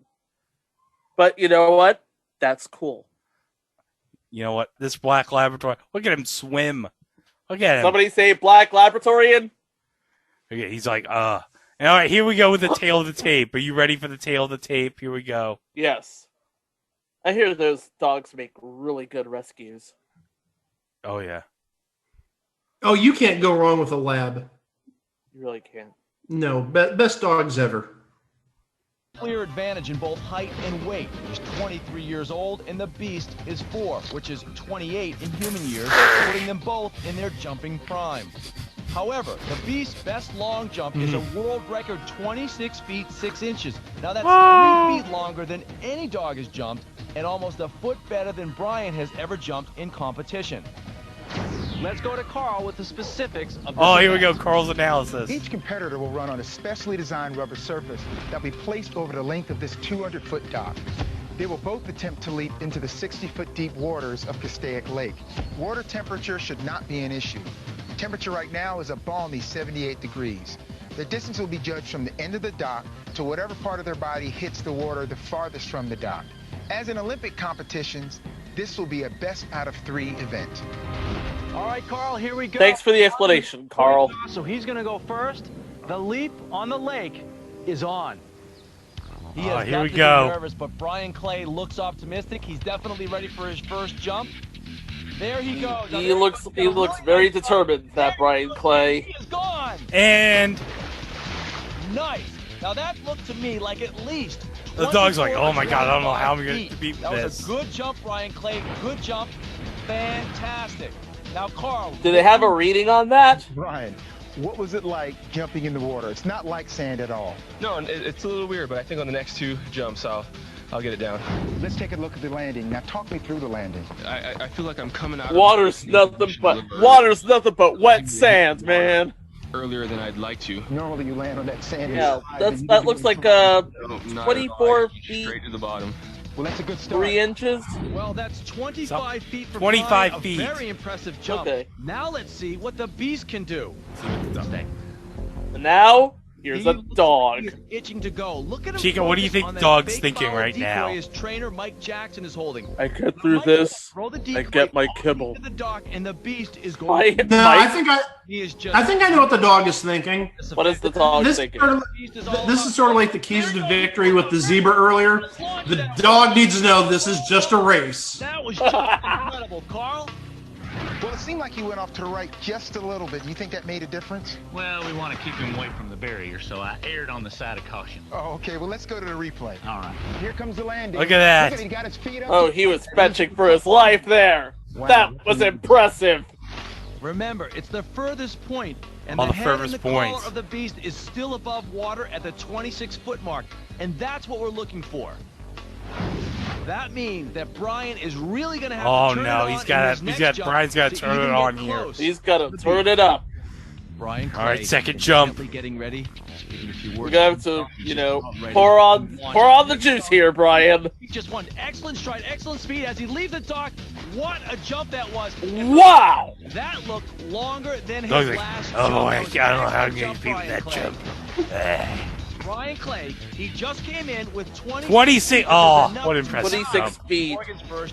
But you know what? That's cool. You know what? This black Labrador. Look at him swim. Look at him. Somebody say black Labradorian? Okay, he's like, All right, here we go with the tail of the tape. Are you ready for the tail of the tape? Here we go. Yes. I hear those dogs make really good rescues. Oh, yeah. Oh, you can't go wrong with a lab. You really can't. No, best dogs ever. Clear advantage in both height and weight. He's 23 years old, and the Beast is 4, which is 28 in human years, putting them both in their jumping prime. However, the Beast's best long jump is a world record 26 feet 6 inches. Now that's 3 feet longer than any dog has jumped, and almost a foot better than Brian has ever jumped in competition. Let's go to Carl with the specifics of this Oh, here we event. go. Carl's analysis. Each competitor will run on a specially designed rubber surface that will be placed over the length of this 200-foot dock. They will both attempt to leap into the 60-foot deep waters of Castaic Lake. Water temperature should not be an issue. Temperature right now is a balmy 78 degrees. The distance will be judged from the end of the dock to whatever part of their body hits the water the farthest from the dock. As in Olympic competitions, this will be a best out of 3 event. All right, Carl, here we go. Thanks for the explanation, Carl. So he's going to go first. The leap on the lake is on. He has here got we to go. be nervous, but Brian Clay looks optimistic. He's definitely ready for his first jump. There he goes. He looks very determined, that Brian Clay. He is gone. And Nice. Now that looked to me like at least the dog's like, oh my god, I don't know how I'm going to beat That was this. a good jump, Brian Clay. Good jump. Fantastic. Now, Carl. Do they have a reading on that? Brian, what was it like jumping in the water? It's not like sand at all. No, it's a little weird, but I think on the next 2 jumps, I'll get it down. Let's take a look at the landing. Now talk me through the landing. I feel like I'm coming out. Water's nothing but wet sand, man. earlier than I'd like to. Normally you land on that sandy Yeah, side, that looks like No, not 24 feet. Straight to the bottom. Well, that's a good start. 3 inches. Well, that's 25 feet for 25 Brian, feet. A very impressive jump. Okay. Now let's see what the beast can do. And now, here's a dog. He is itching to go. Look at him. Chica, what do you focus think on that dog's fake thinking follow right decoy now? His trainer Mike Jackson is holding. I get through this. Throw the I decoy get my all kibble. into the dock, and the beast is going. No, I think I know what the dog is thinking. What is the dog This thinking? this is sort of like the keys to victory with the zebra earlier. The dog needs to know this is just a race. That was just incredible, Carl. Well, it seemed like he went off to the right just a little bit. You think that made a difference? Well, we want to keep him away from the barrier, so I erred on the side of caution. Oh, okay. Well, let's go to the replay. All right. Here comes the landing. Look at that. He got his feet up. Oh, he was fetching for his life there. That was impressive. Remember, it's the furthest point, and Oh, the the head and furthest the point. collar of the beast is still above water at the 26-foot mark, and that's what we're looking for. That means that Brian is really going to have Oh to turn no, it he's on got in his to. next He's got. jump Brian's got to to turn even it get on here. close. He's got to turn it up. Brian All right, Clay second is jump. gently getting ready. We're gonna have to, pour on the juice here, Brian. He just won excellent stride, excellent speed as he leaves the dock. What a jump that was! Wow! That looked longer than his Dog's like, last oh jump. boy, I That was don't know an how I'm excellent going to beat jump, that Brian jump. Brian Clay, he just came in with 26. Oh, what impressive 26 jump. feet.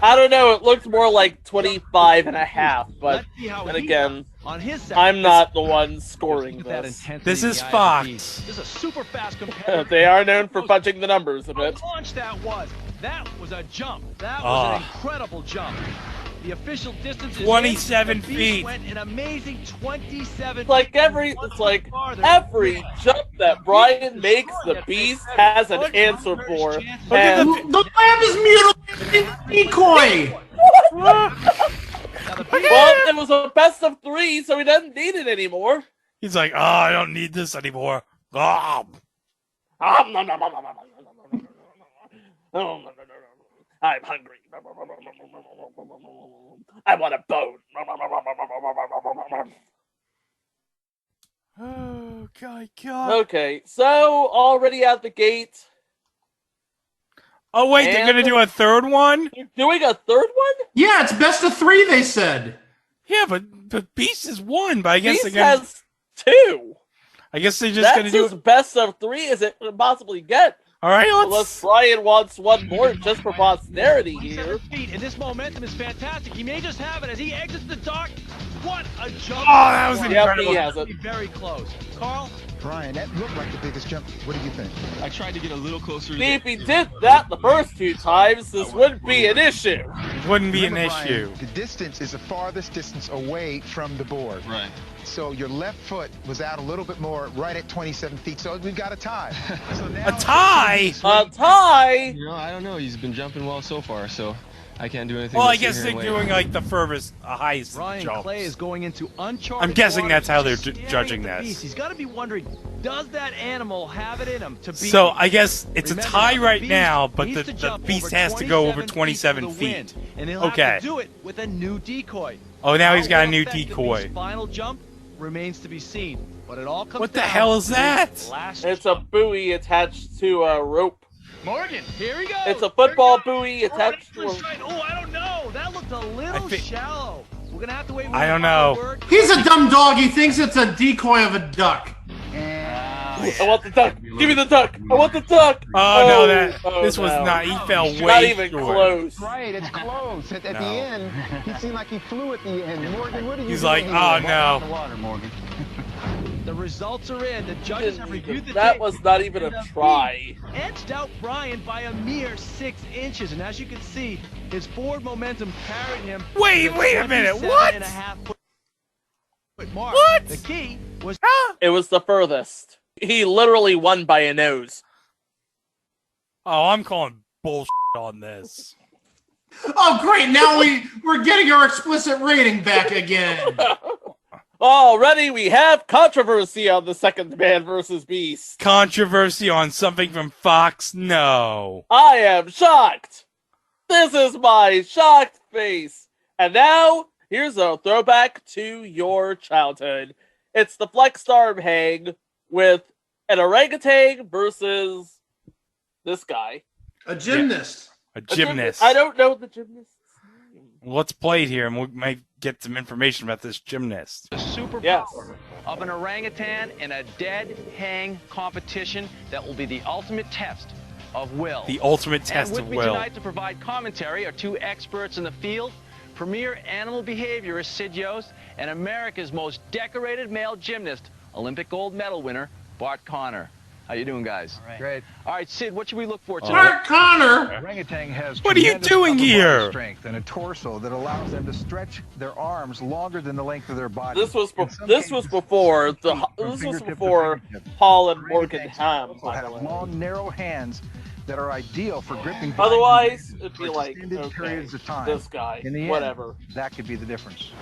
I don't know, it looked more like 25 and a half, but Let's see how then he again, does on his second. I'm not the one scoring Look at that this. intensity This in is the eye of the Fox. beast. This is a super fast competitor. They are known for punching the numbers a What bit. a launch that was. That was a jump. That was an Ah. incredible jump. The official distance is 27 in. The beast feet. went an amazing 27 It's like every jump that Brian makes, the beast has an answer for. Look at And the. The lamb is mutilated decoy. well, it was a best of 3, so he doesn't need it anymore. He's like, oh, I don't need this anymore. Oh. I'm hungry. I want a bone. Oh, God. Okay, so already out the gate. Oh, wait, they're going to do a third one? You're doing a third one? Yeah, it's best of 3. They said. Yeah, but Beast is one, but I guess Beast they're going to. has 2. I guess they're just That's going to do as best of 3 as it could possibly get. All right, Unless Brian wants one more just for posterity here. Feet, and this momentum is fantastic. He may just have it as he exits the dock. What a jump! Oh, that was Yep, incredible. he has it. Very close. Carl? Brian, that looked like the biggest jump. What do you think? I tried to get a little closer to See, if he did that the first 2 times, this wouldn't be an issue. Wouldn't be an Remember, Brian, issue. the distance is the farthest distance away from the board. Right. So your left foot was out a little bit more, right at 27 feet. So we've got a tie. So now A tie? A tie? You know, I don't know. He's been jumping well so far, so I can't do anything. Well, but I sit guess here they're and wait. doing like the furthest, highest Brian jumps. Clay is going into uncharted I'm guessing waters, that's how they're staring judging at the this. beast. He's got to be wondering, does that animal have it in him to beat So me? I guess it's Remember a tie now, right the now, beast but needs the to jump Beast over has to go over 27 27 for the win, feet. and he'll Okay. have to do it with a new decoy. Oh, now he's How got a will new affect the decoy. beast's final jump remains to be seen, but it all comes What the down hell is to that? his last It's a buey attached to a rope. Morgan, here he goes. It's a football buoy attached to a... Oh, I don't know. That looked a little shallow. We're gonna have to wait. I don't know. He's a dumb dog. He thinks it's a decoy of a duck. I want the duck. Give me the duck. I want the duck. Oh, no, this was no. not. He fell way Not even short. close. Right, it's close. At the No. end, he seemed like he flew at the end. Morgan, what are you He's doing like, here? oh no. The water, Morgan. The results are in. The judges have reviewed the That tape. was not even a The try. beast edged out Brian by a mere 6 inches, and as you can see, his forward momentum carried him. Wait, to the wait a minute, 27 what? and a half foot mark. What? The key was It was the furthest. He literally won by a nose. Oh, I'm calling bullshit on this. Oh, great! Now we're getting our explicit rating back again. Already we have controversy on the second Man versus Beast. Controversy on something from Fox? No. I am shocked. This is my shocked face. And now, here's a throwback to your childhood. It's the flexed arm hang with an orangutan versus this guy. A gymnast. A gymnast. I don't know the gymnast. Let's play it here, and we might get some information about this gymnast. The superpower of an orangutan in a dead hang competition that will be the ultimate test of will. The ultimate test and of with will. me tonight to provide commentary are two experts in the field, premier animal behaviorist Sid Yost, and America's most decorated male gymnast, Olympic gold medal winner Bart Connor. How you doing, guys? All right. Great. All right, Sid, what should we look for today? Bart Connor! Orangutan has What are you tremendous doing upper body here? Strength and a torso that allows them to stretch their arms longer than the length of their body. This was before Paul and Morgan Ham. They have long, narrow hands that are ideal for gripping. Otherwise, it'd be like periods of time. this guy, In the whatever. End, that could be the difference.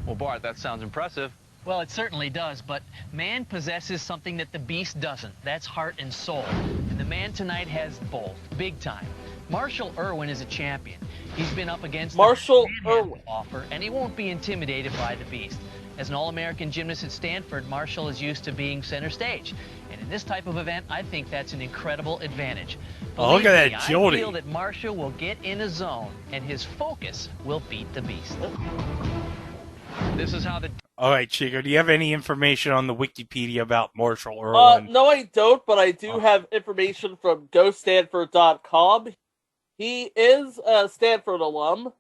Well, Bart, that sounds impressive. Well, it certainly does, but man possesses something that the beast doesn't. That's heart and soul. And the man tonight has both, big time. Marshall Irwin is a champion. He's been up against Marshall Irwin offer, and he won't be intimidated by the beast. As an All-American gymnast at Stanford, Marshall is used to being center stage. And in this type of event, I think that's an incredible advantage. Oh, look at that I agility. feel that Marshall will get in a zone, and his focus will beat the beast. This is how the... All right, Chico, do you have any information on the Wikipedia about Marshall Irwin? No, I don't, but I do have information from GoStanford.com. He is a Stanford alum,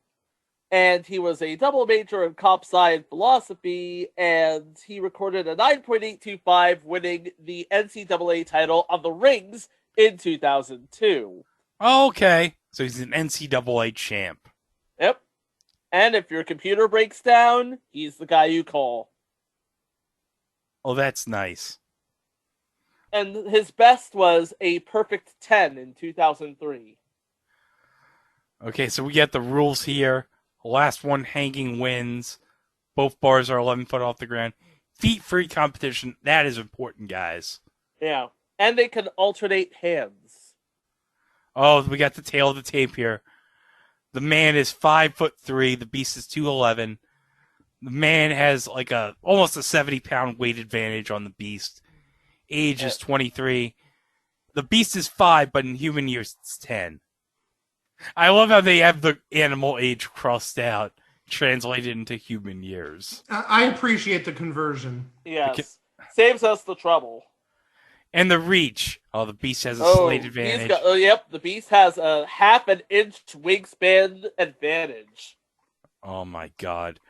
and he was a double major in comp sci and philosophy, and he recorded a 9.825, winning the NCAA title on the rings in 2002. Oh, okay. So he's an NCAA champ. Yep. And if your computer breaks down, he's the guy you call. Oh, that's nice. And his best was a perfect 10 in 2003. Okay, so we get the rules here. The last one hanging wins. Both bars are 11 foot off the ground. Feet-free competition. That is important, guys. Yeah. And they can alternate hands. Oh, we got the tail of the tape here. The man is 5'3". The beast is 211. The man has like almost a 70-pound weight advantage on the beast. Age is 23. The beast is 5, but in human years it's 10. I love how they have the animal age crossed out, translated into human years. I appreciate the conversion. Yes. Okay. Saves us the trouble. And the reach. Oh, the beast has a slight advantage. Yep, the beast has a half an inch wingspan advantage. Oh my god.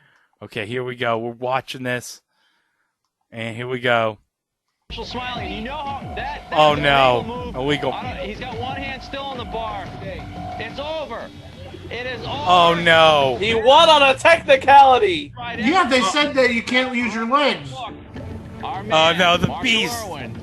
Okay, here we go. We're watching this. And here we go. Smiling, you know how that Oh no. Illegal. He's got one hand still on the bar. It's over. It is over. Oh no. He won on a technicality. Yeah, they said that you can't use your legs. Oh no, the beast.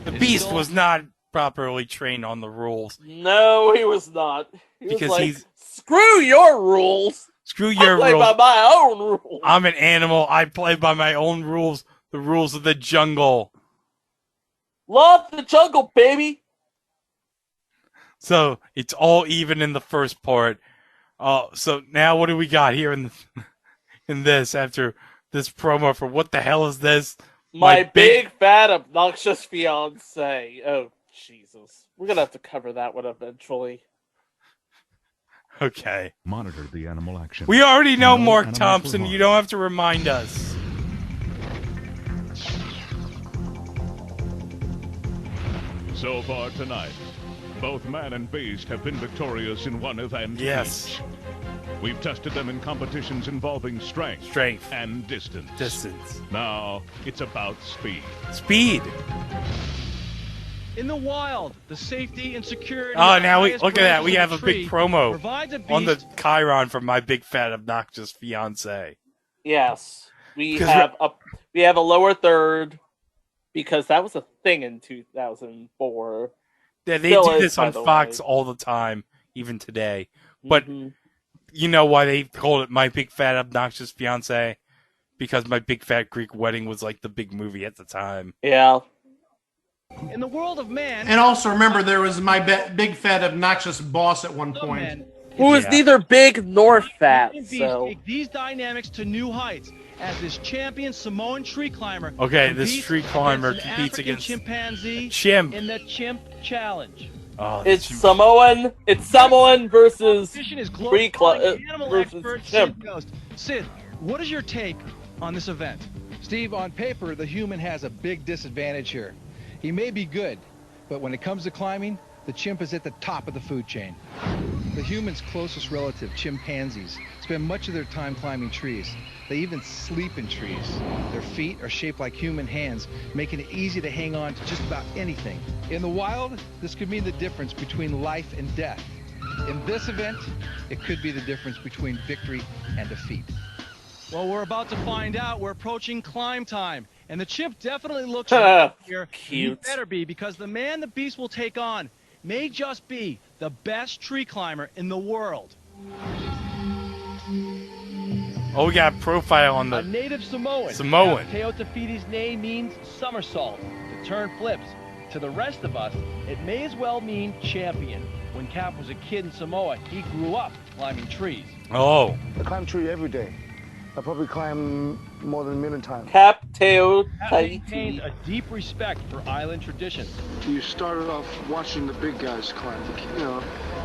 The beast was not properly trained on the rules. No, he was not. He was Because like, he's screw your rules. Screw your I play rules. by my own rules. I'm an animal. I play by my own rules. The rules of the jungle. Love the jungle, baby. So it's all even in the first part. So now what do we got here in this after this promo for what the hell is this? My big fat obnoxious fiance. Oh Jesus, we're gonna have to cover that one eventually. Okay. Monitor the animal action. We already know No Mark animals Thompson. were You don't have to remind us. So far tonight, both man and beast have been victorious in one event Yes. each. We've tested them in competitions involving strength and distance. Now, it's about speed. Speed. In the wild, the safety and security. Oh, of the now we highest look at that. branches We of have the a big tree promo provides a on the beast- Chiron from My Big Fat Obnoxious Fiance. Yes, we 'Cause have a lower third because that was a thing in 2004. Yeah, they Still do is, this by on the Fox way. all the time, even today. But Mm-hmm. you know why they called it My Big Fat Obnoxious Fiance? Because My Big Fat Greek Wedding was like the big movie at the time. Yeah. In the world of man. And also remember, there was my big fat obnoxious boss at one point. Men, Who is neither big nor fat, Man and so... Beast take these dynamics to new heights as this champion Samoan tree climber Okay, this competes tree climber against an competes African against chimpanzee chimp. in the Chimp Challenge. Oh, It's Samoan. It's Samoan versus Competition is tree animal versus expert chimp. Sid Ghost. Sid, what is your take on this event? Steve, on paper, the human has a big disadvantage here. He may be good, but when it comes to climbing, the chimp is at the top of the food chain. The human's closest relative, chimpanzees, spend much of their time climbing trees. They even sleep in trees. Their feet are shaped like human hands, making it easy to hang on to just about anything. In the wild, this could mean the difference between life and death. In this event, it could be the difference between victory and defeat. Well, we're about to find out. We're approaching climb time. And the chimp definitely looks here. Cute. He better be, because the man the beast will take on may just be the best tree climber in the world. Oh, we got a profile on the A native Samoan. Samoan. Teo Tafiti's name means somersault, to turn flips. To the rest of us, it may as well mean champion. When Cap was a kid in Samoa, he grew up climbing trees. Oh. I climb tree every day. I probably climb more than 1 million times. Cap Teo Cap Tahiti. maintains a deep respect for island traditions. You started off watching the big guys climb, you know.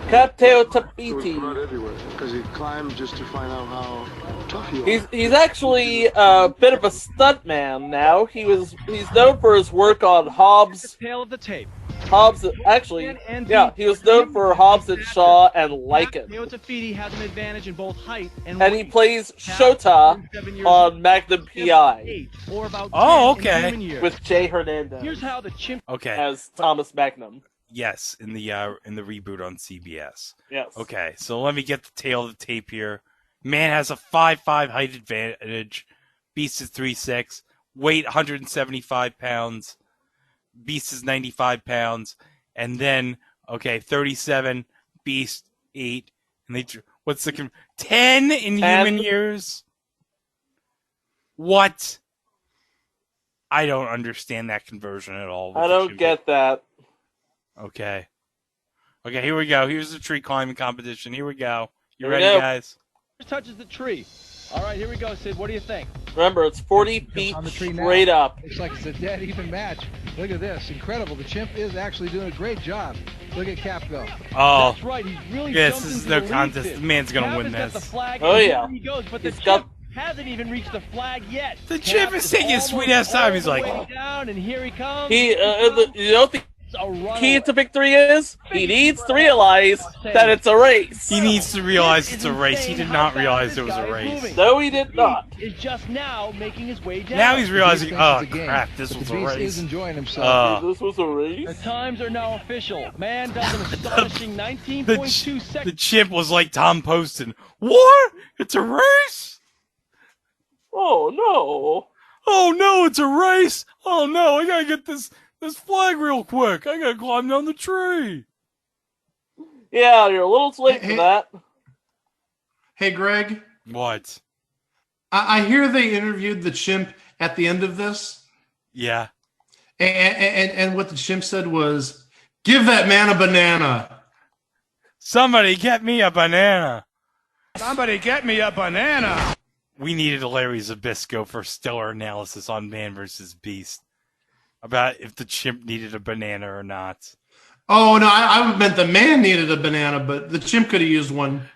Cap Teo It was Tahiti. brought everywhere because he climbed just to find out how tough you are. He's actually a bit of a stuntman now. He's known for his work on Hobbs. Tail of the tape. Hobbs, actually, yeah, he was known for Hobbs and Shaw and Lycan. Teo Tafiti has an advantage in both height and And he plays Shota on Magnum PI. Or about Oh, 10 in okay. human years. With Jay Hernandez Here's how the chimp Okay. as Thomas Magnum. Yes, in the reboot on CBS. Yes. Okay, so let me get the tail of the tape here. Man has a 5'5" height advantage. Beast is 3'6", weight 175 pounds. Beast is 95 pounds, and then 37. Beast 8, and they what's the 10 in 10? human years? What? I don't understand that conversion at all. I don't get that. Okay, here we go. Here's the tree climbing competition. Here we go. You Here we ready, go. guys? touches the tree. All right, here we go, Sid. What do you think? Remember, it's 40 feet On the tree straight now. up. Looks like it's a dead even match. Look at this. Incredible. The chimp is actually doing a great job. Look at Cap go. Oh, That's right. He's really yes, jumped this is into no the lead, contest. Sid. The man's gonna Cap win has got this. the flag, Oh, and yeah. here he goes, but the He's chimp got- hasn't even reached the flag yet. The Cap chimp is taking his almost sweet-ass time. all He's the like- way down, and here he comes. You know what the A runaway. key to victory is? He needs to realize that it's a race. He needs to realize it's a race. He did not realize it was a race. No, he did not. Is just now making his way down. Now he's realizing, Beast thinks oh it's a game, crap, this but was the a Beast race. is enjoying himself. This was a race. The times are now official. Man does an astonishing 19.2 The seconds. chimp was like Tom Poston. What? It's a race? Oh no. Oh no, it's a race. Oh no, I gotta get this flag real quick. I gotta climb down the tree. Yeah, you're a little too late for that. Hey, Greg. What? I hear they interviewed the chimp at the end of this, Yeah. and what the chimp said was, "Give that man a banana." Somebody get me a banana. Somebody get me a banana. We needed a Larry Zabisco for stellar analysis on Man vs. Beast. About if the chimp needed a banana or not. Oh no, I meant the man needed a banana, but the chimp could have used one.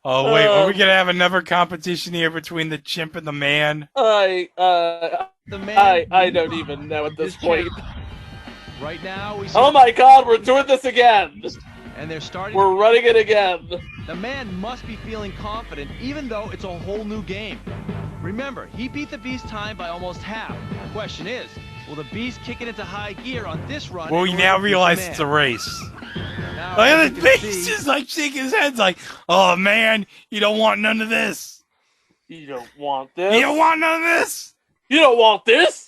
Oh wait, are we gonna have another competition here between the chimp and the man? I don't even know at this point. Right now, we see Oh my god, we're doing this again! and they're starting. We're running it again. The man must be feeling confident, even though it's a whole new game. Remember, he beat the Beast time by almost half. The question is, will the Beast kick it into high gear on this run? Well, in we order now to beat the realize man? it's a race. Now, Look as at you the can beast see- just like shaking his head like, oh man, you don't want none of this. You don't want this. You don't want none of this. You don't want this?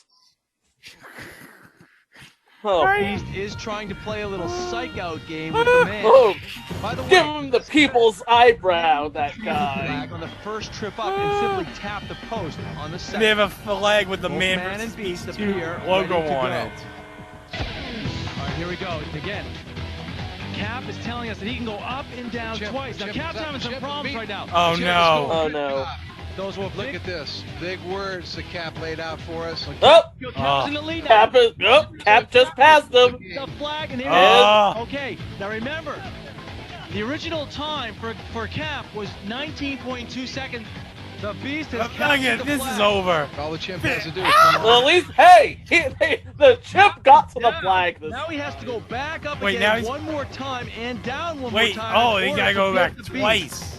Oh. Beast is trying to play a little psych-out game with the man. Oh. By the way, Give him the people's eyebrow, that guy. flag on the first trip up and simply tap the post on the second. They have a flag with the Both Man man vs. and Beast Beast 2 appear logo ready to on go. it. All right, here we go again. Cap is telling us that he can go up and down twice. Now, Cap's having some problems right now. Oh, no. Oh, no. Those were Look at this. Big words the Cap laid out for us. Oh! Cap's in the lead now. Cap just passed him. The flag, and here Oh. it is. Okay, now remember, the original time for Cap was 19.2 seconds. The Beast has captured the This flag. is over. All the chimp has to do is come on. Well, at least, hey, the chimp got to the flag. Now he has to go back up Wait, now again he's- one more time and down one Wait, more time. oh, in he order gotta to go beat back the Beast. twice.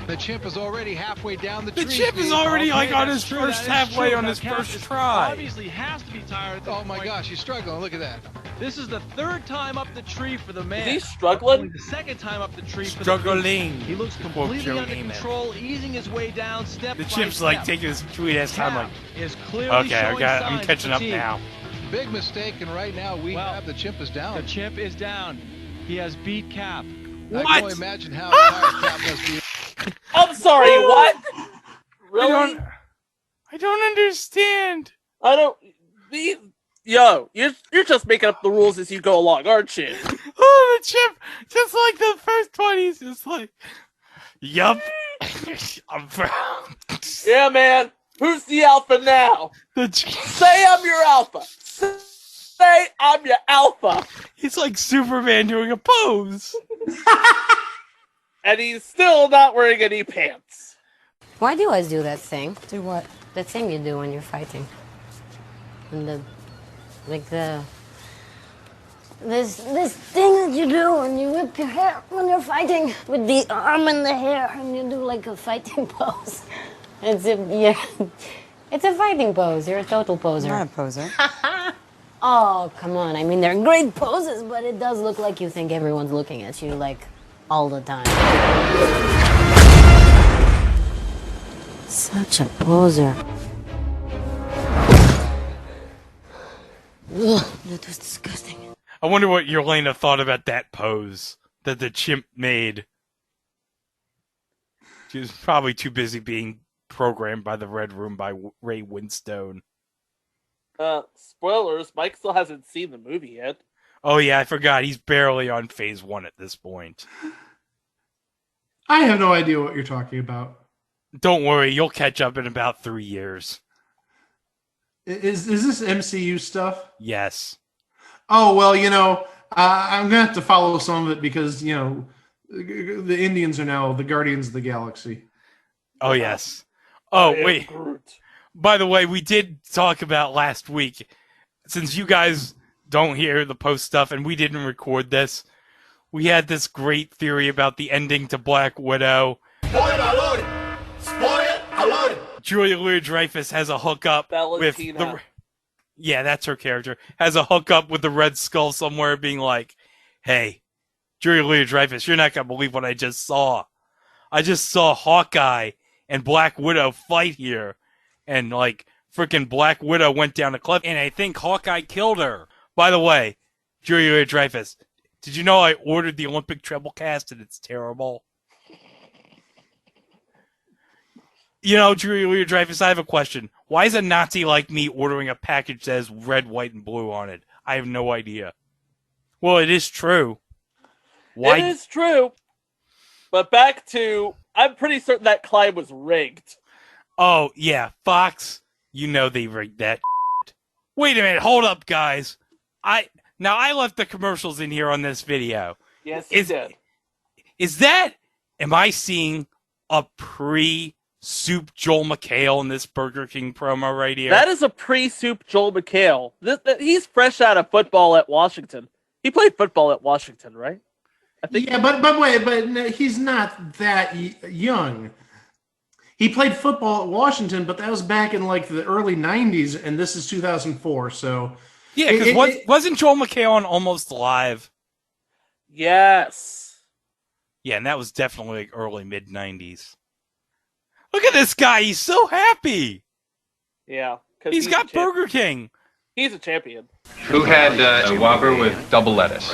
The chimp is already halfway down the The tree. chimp is Steve. already Okay, like on that's his true, first that is halfway true. on Now, his Cap first is try. Obviously has to be tired at this Oh my point. gosh, he's struggling. Look at that. This is the third time up the tree for the man. Is he struggling? Only the second time up the tree for the Struggling. Beast. He looks Quote completely Joe under Namath. control, easing his way down step The by chimp's step. like taking his sweet ass time. Like, is clearly okay, showing I'm signs of catching up fatigue. now. Big mistake, and right now we have the chimp is down. The chimp is down. He has beat Cap. I can only imagine how tired Cap must be. I'm sorry, what? Really? I don't understand. I don't. Yo, you're just making up the rules as you go along, aren't you? Oh, the chimp, just like the first one, he's just like, yup. I'm proud. Yeah, man. Who's the alpha now? Say I'm your alpha. Say I'm your alpha. He's like Superman doing a pose. And he's still not wearing any pants. Why do you always do that thing? Do what? The thing you do when you're fighting. And this thing that you do when you whip your hair when you're fighting with the arm and the hair, and you do like a fighting pose. It's a fighting pose. You're a total poser. I'm not a poser. Oh, come on. I mean, they're great poses, but it does look like you think everyone's looking at you, like, all the time. Such a poser. Ugh, that was disgusting. I wonder what Yelena thought about that pose that the chimp made. She was probably too busy being programmed by the Red Room by Ray Winstone. Spoilers, Mike still hasn't seen the movie yet. Oh yeah, I forgot. He's barely on phase 1 at this point. I have no idea what you're talking about. Don't worry, you'll catch up in about 3 years. Is this MCU stuff? Yes. Oh, well, I'm going to have to follow some of it because, the Indians are now the Guardians of the Galaxy. Oh, yes. Oh, wait. By the way, we did talk about last week, since you guys don't hear the post stuff and we didn't record this, we had this great theory about the ending to Black Widow. Julia Louis-Dreyfus has a hookup with the... Yeah, that's her character. Has a hookup with the Red Skull somewhere being like, hey, Julia Louis-Dreyfus, you're not going to believe what I just saw. I just saw Hawkeye and Black Widow fight here. And, freaking Black Widow went down a cliff, and I think Hawkeye killed her. By the way, Julia Louis-Dreyfus, did you know I ordered the Olympic treble cast and it's terrible? Julia Louis-Dreyfus, I have a question. Why is a Nazi like me ordering a package that has red, white, and blue on it? I have no idea. Well, it is true. Why? It is true. But back to, I'm pretty certain that Clyde was rigged. Oh, yeah, Fox, they rigged that shit. Wait a minute, hold up, guys. I left the commercials in here on this video. Yes, you did. Am I seeing a pre-Soup Joel McHale in this Burger King promo right here? That is a pre-Soup Joel McHale. He's fresh out of football at Washington. He played football at Washington, right? I think. Yeah, but he's not that young. He played football at Washington, but that was back in the early 90s, and this is 2004, so... Yeah, because wasn't Joel McHale on Almost Live? Yes. Yeah, and that was definitely early, mid-90s. Look at this guy, he's so happy! Yeah. He's got Burger King! He's a champion. Who had a Whopper with double lettuce?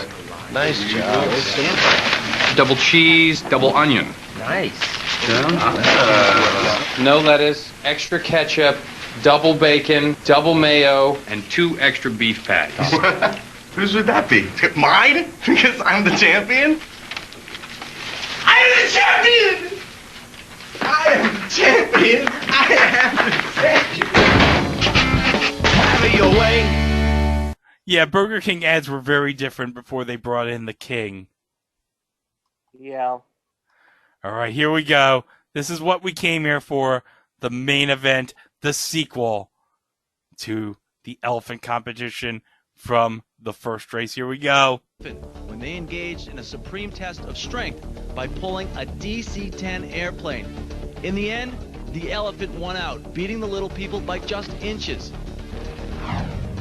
Nice job. Double cheese, double onion. Nice. No lettuce, extra ketchup, double bacon, double mayo, and 2 extra beef patties. Whose would that be? Mine? Because I'm the champion? I am the champion! I am the champion! I am the champion! Have it your way! Yeah, Burger King ads were very different before they brought in the king. Yeah. All right, here we go. This is what we came here for. The main event, the sequel to the elephant competition from the first race. Here we go. When they engaged in a supreme test of strength by pulling a DC-10 airplane. In the end, the elephant won out, beating the little people by just inches.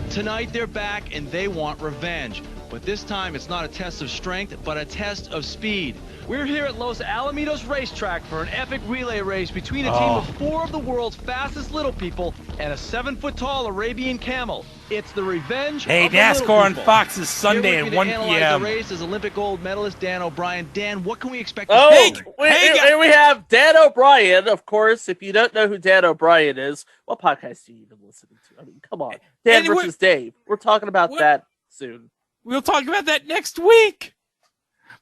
Tonight they're back and they want revenge. But this time it's not a test of strength, but a test of speed. We're here at Los Alamitos Racetrack for an epic relay race between a team of 4 of the world's fastest little people and a 7-foot-tall Arabian camel. It's the revenge Hey, of the little NASCAR on people. Fox is Sunday Here at with me 1 to analyze p.m. the race is Olympic gold medalist Dan O'Brien. Dan, what can we expect to Oh, see? we have Dan O'Brien, of course. If you don't know who Dan O'Brien is, what podcast are you even listening to? I mean, come on. Dan versus Dave. We're talking about that soon. We'll talk about that next week.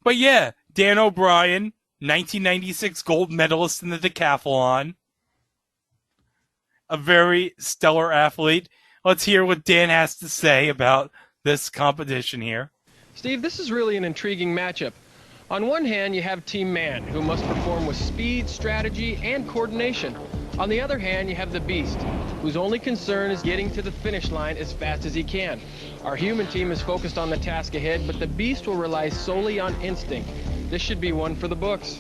But yeah, Dan O'Brien, 1996 gold medalist in the decathlon. A very stellar athlete. Let's hear what Dan has to say about this competition here. Steve, this is really an intriguing matchup. On one hand, you have Team Man, who must perform with speed, strategy, and coordination. On the other hand, you have the Beast, whose only concern is getting to the finish line as fast as he can. Our human team is focused on the task ahead, but the Beast will rely solely on instinct. This should be one for the books.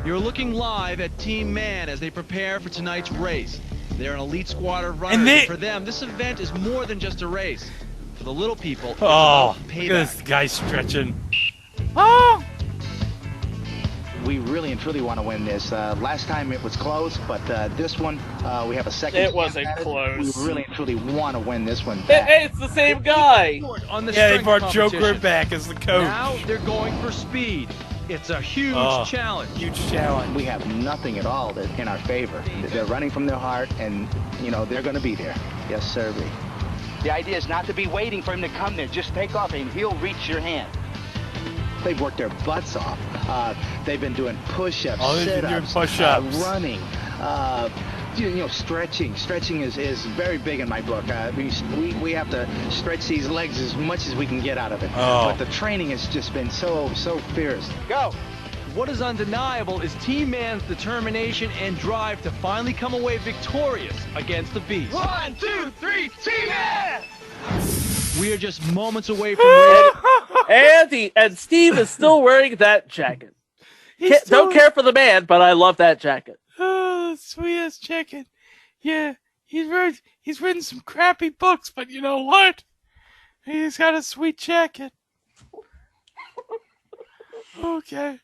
You're looking live at Team Man as they prepare for tonight's race. They're an elite squad of runners, and for them, this event is more than just a race. For the little people, it's Oh, about look payback. at this guy stretching. Oh! We really and truly want to win this. Last time it was close, but this one, we have a second. It wasn't close. We really and truly want to win this one. Hey, it's the same guy. On the Yeah, they strength brought Joe competition. Grib back as the coach. Now they're going for speed. It's a huge challenge. Huge challenge. We have nothing at all in our favor. They're running from their heart, and, you know, they're going to be there. Yes, sir. The idea is not to be waiting for him to come there. Just take off, and he'll reach your hand. They've worked their butts off. They've been doing push-ups, Oh, they've been doing sit-ups, push-ups. running, you know, stretching. Stretching is very big in my book. We have to stretch these legs as much as we can get out of it. Oh. But the training has just been so fierce. Go! What is undeniable is Team Man's determination and drive to finally come away victorious against the Beast. 1, 2, 3, Team Man! We are just moments away from And Steve is still wearing that jacket. Don't care for the man, but I love that jacket. Oh, sweetest jacket. Yeah, he's written some crappy books, but you know what? He's got a sweet jacket. Okay.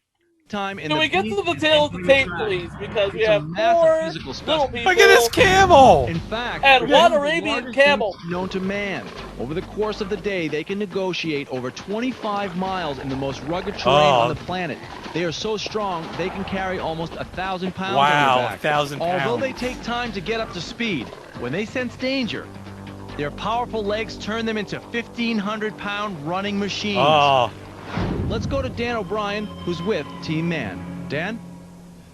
time in Can we get to the tail of the tape, please? Because we have massive 4 physical little people. Look at this camel! In fact, And they're one the Arabian largest camel. beast known to man. Over the course of the day, they can negotiate over 25 miles in the most rugged terrain on the planet. They are so strong, they can carry almost 1,000 pounds Wow, on their back. 1,000 Although pounds. they take time to get up to speed, when they sense danger, their powerful legs turn them into 1,500-pound running machines. Oh. Let's go to Dan O'Brien, who's with Team Man. Dan?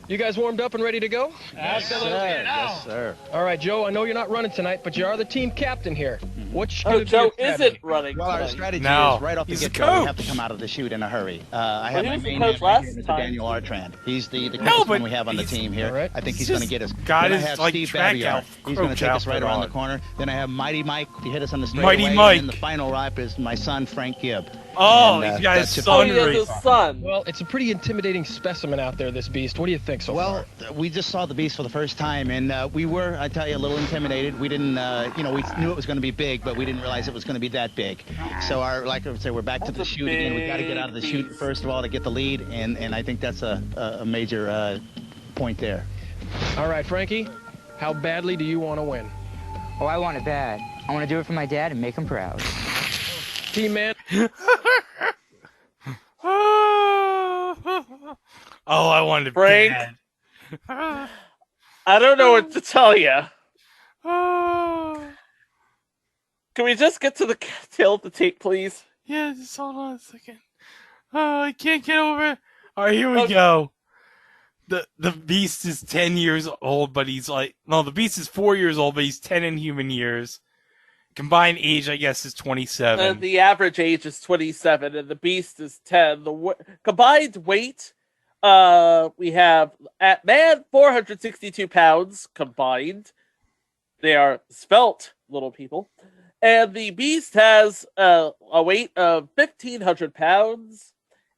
You guys warmed up and ready to go? Absolutely. Yes, sir. All right, Joe, I know you're not running tonight, but you are the team captain here. What's Oh, going to be Joe your strategy? isn't running. Well, our tonight. strategy No, is right off the he's the get-go. We have to coach. come out of the chute in a hurry. I Well, have he my was the main coach man right last here, Mr. time. Daniel Artrand. He's the No, quickest but one we have on the he's- team here. all right. I think he's He's going to get us. got Then I his, have like, Steve track Babiar. out- He's going to coach take us right outfit around the on. corner. Then I have Mighty Mike to hit us on the straightaway. Mighty And Mike. then the final lap is my son, Frank Gibb. Oh, And, he's got his that's it. son he has race. his son. Well, it's a pretty intimidating specimen out there, this beast. What do you think so Well, far? we just saw the beast for the first time, and we were, I tell you, a little intimidated. We didn't, we knew it was going to be big, but we didn't realize it was going to be that big. So, like I would say, we're back to the chute again. We got to get out of the chute first of all to get the lead, and I think that's a major point there. All right, Frankie, how badly do you want to win? Oh, I want it bad. I want to do it for my dad and make him proud. Team Man. Oh, I wanted Frank. bad. I don't know what to tell you. Can we just get to the tail of the tape, please? Yeah, just hold on a second. Oh, I can't get over it. All right, here we go. The Beast is 10 years old, but he's like... No, the Beast is 4 years old, but he's 10 in human years. Combined age, I guess, is 27. The average age is 27, and the Beast is 10. The combined weight, we have, at man, 462 pounds combined. They are svelte little people. And the Beast has a weight of 1,500 pounds.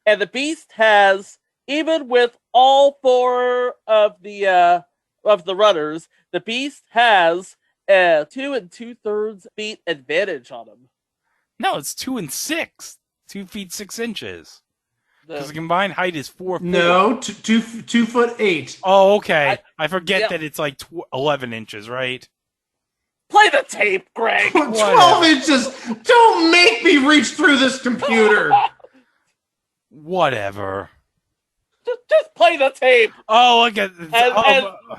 And the Beast has, even with all four of the runners, the Beast has a 2 2/3 feet advantage on him. No, it's 2 and 6. 2 feet 6 inches. Because the combined height is 4 feet. No, 2'8". Oh, okay. I forget that it's like 11 inches, right? Play the tape, Greg. 12 inches. Don't make me reach through this computer. Whatever. Just play the tape. Oh, look at this.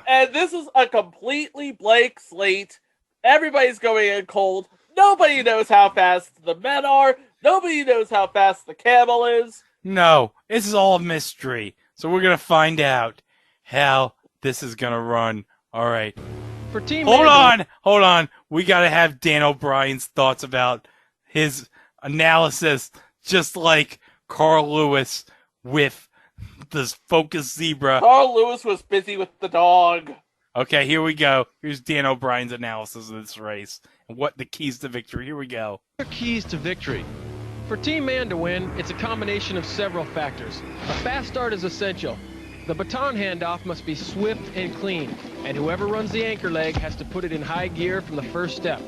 And this is a completely blank slate. Everybody's going in cold. Nobody knows how fast the men are. Nobody knows how fast the camel is. No, this is all a mystery. So we're going to find out how this is going to run. All right. For Team Hold Man, on. We got to have Dan O'Brien's thoughts about his analysis, just like Carl Lewis with the Focus Zebra. Carl Lewis was busy with the dog. Okay, here we go. Here's Dan O'Brien's analysis of this race and what the keys to victory. Here we go. Keys to victory. For Team Man to win, it's a combination of several factors. A fast start is essential. The baton handoff must be swift and clean, and whoever runs the anchor leg has to put it in high gear from the first step.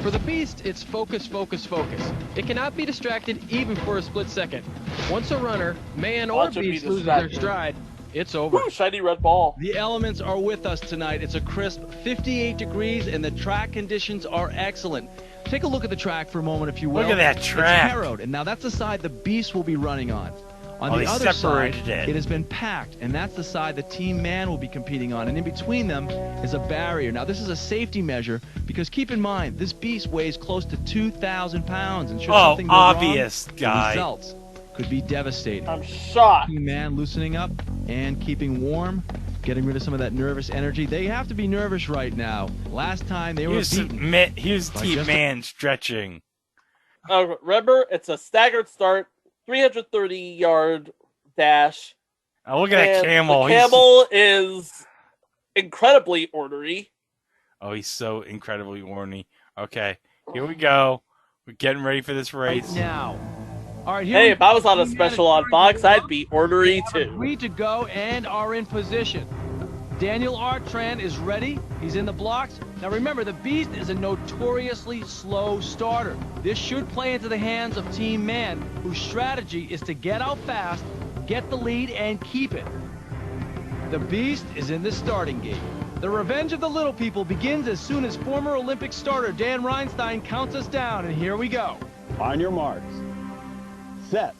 For the Beast, it's focus, focus, focus. It cannot be distracted even for a split second. Once a runner, man or beast, loses their stride, it's over. Ooh, shiny red ball. The elements are with us tonight. It's a crisp 58 degrees, and the track conditions are excellent. Take a look at the track for a moment, if you will. Look at that track. It's harrowed, and now that's the side the Beast will be running on. On Oh, the they other side, separated it. it has been packed, and that's the side the Team Man will be competing on. And in between them is a barrier. Now, this is a safety measure because keep in mind, this beast weighs close to 2,000 pounds. And should something go obvious, wrong, guy. the results could be devastating. I'm shocked. Team Man loosening up and keeping warm, getting rid of some of that nervous energy. They have to be nervous right now. Last time they were beaten. Here's by Team just Man stretching. Remember, it's a staggered start, 330-yard dash. Oh, look at that camel. The camel is incredibly ornery. Oh, he's so incredibly ornery. Okay, here we go. We're getting ready for this race. Now. All right, Hey, if I was on a special on Fox, I'd be ornery too. Free to go and are in position. Daniel Artran is ready. He's in the blocks. Now remember, the Beast is a notoriously slow starter. This should play into the hands of Team Man, whose strategy is to get out fast, get the lead, and keep it. The Beast is in the starting gate. The revenge of the little people begins as soon as former Olympic starter Dan Reinstein counts us down, and here we go. On your marks. Set.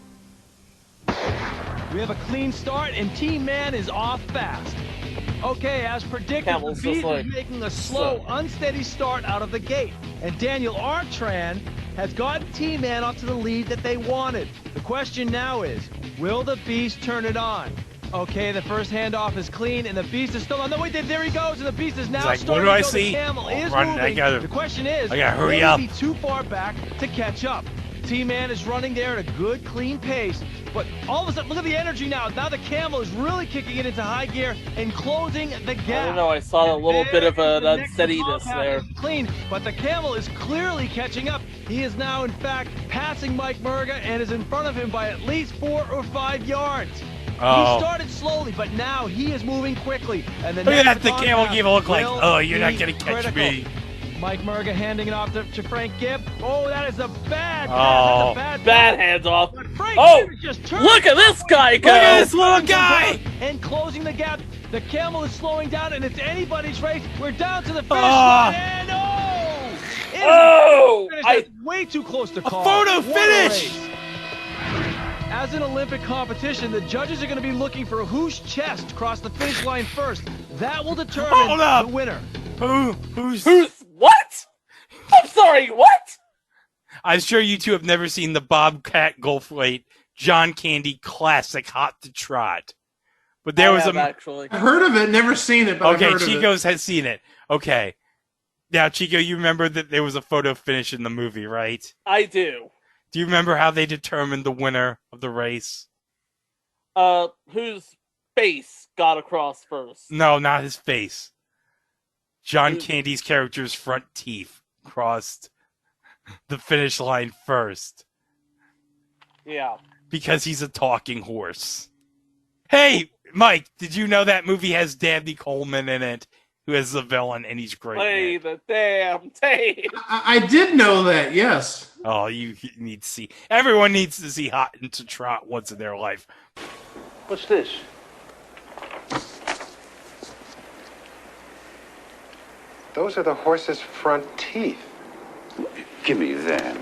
We have a clean start, and Team Man is off fast. Okay, as predicted, the Beast is making a slow, unsteady start out of the gate. And Daniel Artran has gotten Team Man up to the lead that they wanted. The question now is, will the Beast turn it on? Okay, the first handoff is clean, and the Beast is still on. No, wait, there he goes, and the Beast is now like, starting what do I to go. see? The camel is Running, moving. The question is, I gotta hurry will up. he be too far back to catch up? Team Man is running there at a good, clean pace, but all of a sudden, look at the energy now. Now the camel is really kicking it into high gear and closing the gap. I don't know, I saw a little bit of an unsteadiness there. Clean, but the camel is clearly catching up. He is now, in fact, passing Mike Murga and is in front of him by at least 4 or 5 yards. Oh. He started slowly, but now he is moving quickly. And the Look at next that, the camel baton gave a look like, will oh, you're not be going to catch critical. me. Mike Murga handing it off to Frank Gibb. Oh, that is a bad pass. Oh. That's a Bad hands off. Frank Oh, Gibb is just turning. look at this guy go. Look at this little guy. And closing the gap. The camel is slowing down, and it's anybody's race. We're down to the finish Oh. line, and oh! It is Oh! That's way too close to call. photo What a finish! race. As an Olympic competition, the judges are going to be looking for whose chest crossed the finish line first. That will determine Hold up. the winner. Who's What? I'm sorry, what? I'm sure you two have never seen the Bobcat Goldthwait John Candy classic Hot to Trot. But there was actually. I've heard of it, never seen it, but okay, I've heard Chico's has seen it. Okay. Now, Chico, you remember that there was a photo finish in the movie, right? I do. Do you remember how they determined the winner of the race? Whose face got across first? No, not his face. John Candy's character's front teeth crossed the finish line first. Yeah. Because he's a talking horse. Hey, Mike, did you know that movie has Dabney Coleman in it, who is the villain, and he's great? Play the damn tape. I did know that, yes. Oh, you need to see. Everyone needs to see Hot to Trot once in their life. What's this? Those are the horse's front teeth. Give me that.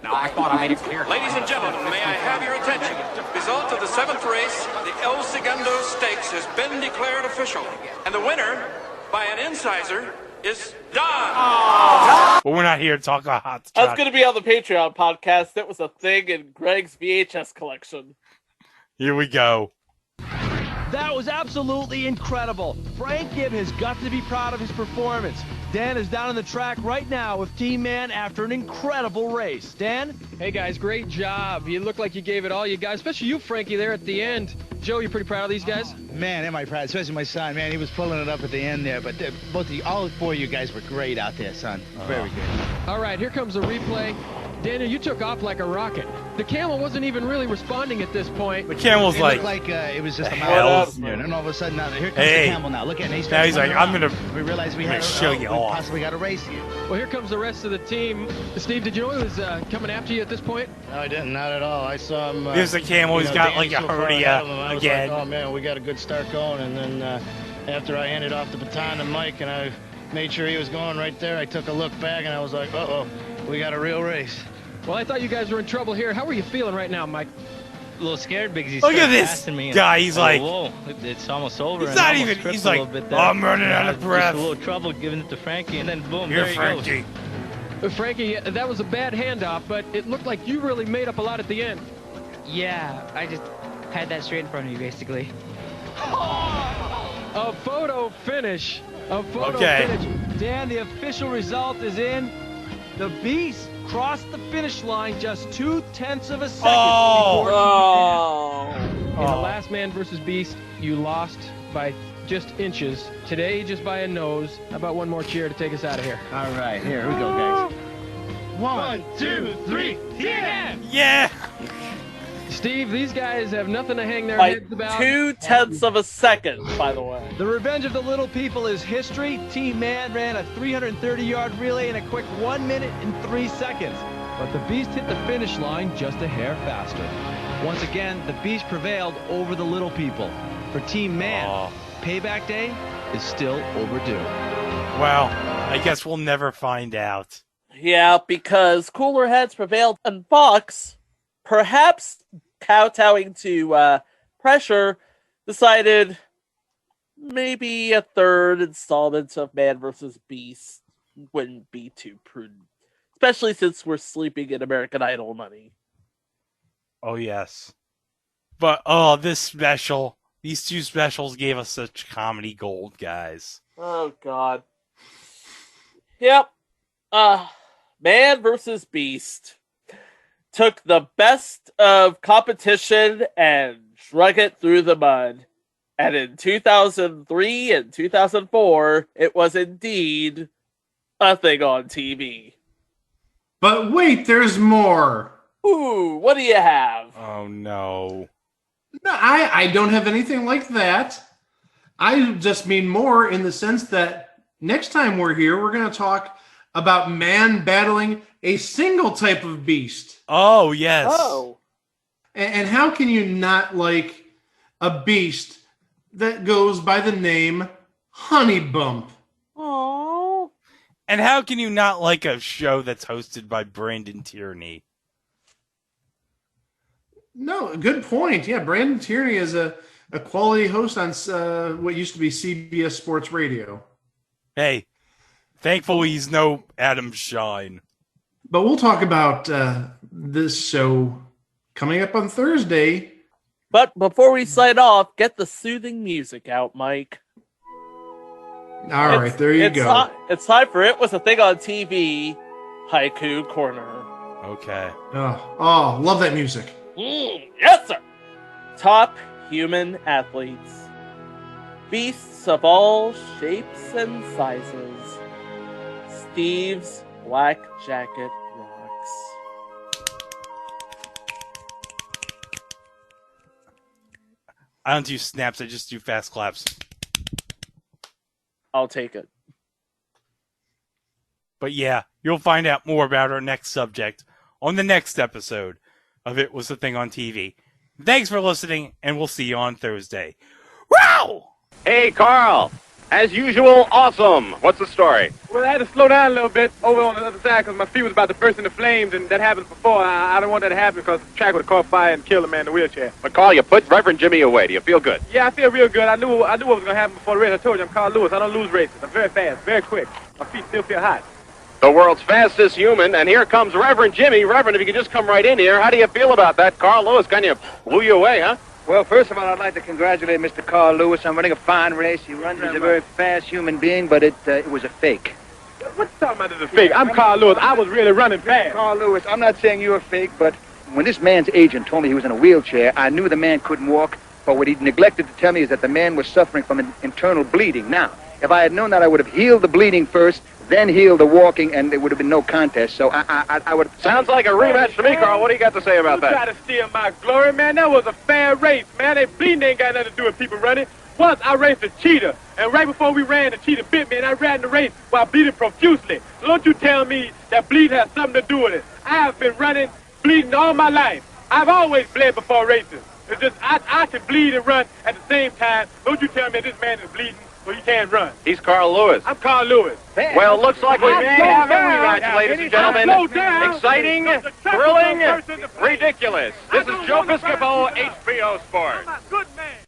Now, I thought I made it clear. Ladies and gentlemen, may I have your attention? Result of the 7th race, the El Segundo Stakes has been declared official. And the winner, by an incisor, is Don. But we're not here to talk about Hot to Trot. That's going to be on the Patreon podcast. That was a thing in Greg's VHS collection. Here we go. That was absolutely incredible. Frank Gibb has got to be proud of his performance. Dan is down on the track right now with Team Man after an incredible race. Dan? Hey, guys, great job. You look like you gave it all you guys, especially you, Frankie, there at the end. Joe, you pretty proud of these guys? Man, am I proud, especially my son. Man, he was pulling it up at the end there. But all four of you guys were great out there, son. Very good. All right, here comes a replay. Daniel, you took off like a rocket. The camel wasn't even really responding at this point. The camel's it like... looked like it was just a hell? mouse. And then all of a sudden, now, here comes Hey. the camel now. Look at it. Now he's like, I'm going We realized we had show you off. possibly got a race here. Well, here comes the rest of the team. Steve, did you know he was coming after you at this point? No, I didn't. Not at all. I saw him. Here's the camel. He's got Danny like a so far hernia ahead of him, I was again. Like, oh man, we got a good start going. And then after I handed off the baton to Mike and I made sure he was going right there, I took a look back and I was like, uh-oh, we got a real race. Well, I thought you guys were in trouble here. How are you feeling right now, Mike? A little scared because he's Look at this guy. He's like, whoa, it's almost over. He's and not almost even. tripped He's a like, little bit oh, there. I'm running out of Just breath. a little trouble giving it to Frankie, and then boom, Here, there he Frankie. goes. Frankie, that was a bad handoff, but it looked like you really made up a lot at the end. Yeah, I just had that straight in front of me, basically. A photo finish. A photo Okay. finish. Dan, the official result is in. The Beast crossed the finish line just 0.2 of a second. Oh. In the last man versus Beast, you lost by just inches. Today, just by a nose. How about one more cheer to take us out of here? All right, here we go, guys. 1, 2, 3, yeah! Yeah. Steve, these guys have nothing to hang their By heads about. 0.2 of a second, by the way. The revenge of the little people is history. Team Man ran a 330-yard relay in a quick 1 minute and 3 seconds. But the Beast hit the finish line just a hair faster. Once again, the Beast prevailed over the little people. For Team Man, payback day is still overdue. Well, I guess we'll never find out. Yeah, because cooler heads prevailed, and Fox, perhaps kowtowing to pressure, decided maybe a third installment of Man vs. Beast wouldn't be too prudent. Especially since we're sleeping in American Idol money. Oh, yes. But, these two specials gave us such comedy gold, guys. Oh, God. Yep. Man vs. Beast took the best of competition and drug it through the mud. And in 2003 and 2004, it was indeed a thing on TV. But wait, there's more. Ooh, what do you have? Oh, no. No, I don't have anything like that. I just mean more in the sense that next time we're here, we're going to talk about man battling a single type of beast. Oh, yes. Oh. And how can you not like a beast that goes by the name Honey Bump? Oh. And how can you not like a show that's hosted by Brandon Tierney? No, good point. Yeah, Brandon Tierney is a quality host on what used to be CBS Sports Radio. Hey, Thankfully, he's no Adam Shine. But we'll talk about this show coming up on Thursday. But before we sign off, get the soothing music out, Mike. All right, there you go. It's time for It Was a Thing on TV, Haiku Corner. Okay. Oh, love that music. Yes, sir. Top human athletes. Beasts of all shapes and sizes. Steve's Black Jacket rocks. I don't do snaps, I just do fast claps. I'll take it. But yeah, you'll find out more about our next subject on the next episode of It Was a Thing on TV. Thanks for listening, and we'll see you on Thursday. Wow! Hey, Carl. As usual, awesome. What's the story? Well, I had to slow down a little bit over on the other side because my feet was about to burst into flames, and that happened before. I don't want that to happen because the track would have caught fire and killed a man in the wheelchair. But, Carl, you put Reverend Jimmy away. Do you feel good? Yeah, I feel real good. I knew what was going to happen before the race. I told you, I'm Carl Lewis. I don't lose races. I'm very fast, very quick. My feet still feel hot. The world's fastest human, and here comes Reverend Jimmy. Reverend, if you could just come right in here. How do you feel about that? Carl Lewis kind of blew you away, huh? Well, first of all, I'd like to congratulate Mr. Carl Lewis on running a fine race. He runs as a very fast human being, but it was a fake. What you talking about is a fake? I'm Carl Lewis. I was really running fast. Carl Lewis, I'm not saying you're a fake, but when this man's agent told me he was in a wheelchair, I knew the man couldn't walk, but what he neglected to tell me is that the man was suffering from an internal bleeding. Now, if I had known that, I would have healed the bleeding first, then healed the walking, and there would have been no contest. So I would have... Sounds like a rematch to me, Carl. What do you got to say about that? You try to steal my glory, man. That was a fair race, man. That bleeding ain't got nothing to do with people running. Once I raced a cheetah, and right before we ran, the cheetah bit me, and I ran the race while bleeding profusely. So don't you tell me that bleed has something to do with it. I have been running, bleeding all my life. I've always bled before races. It's just I can bleed and run at the same time. Don't you tell me this man is bleeding so he can't run. He's Carl Lewis. I'm Carl Lewis. Well, looks like we may have a rematch, ladies and gentlemen. Exciting, thrilling, ridiculous. This is Joe Piscopo, HBO Sports.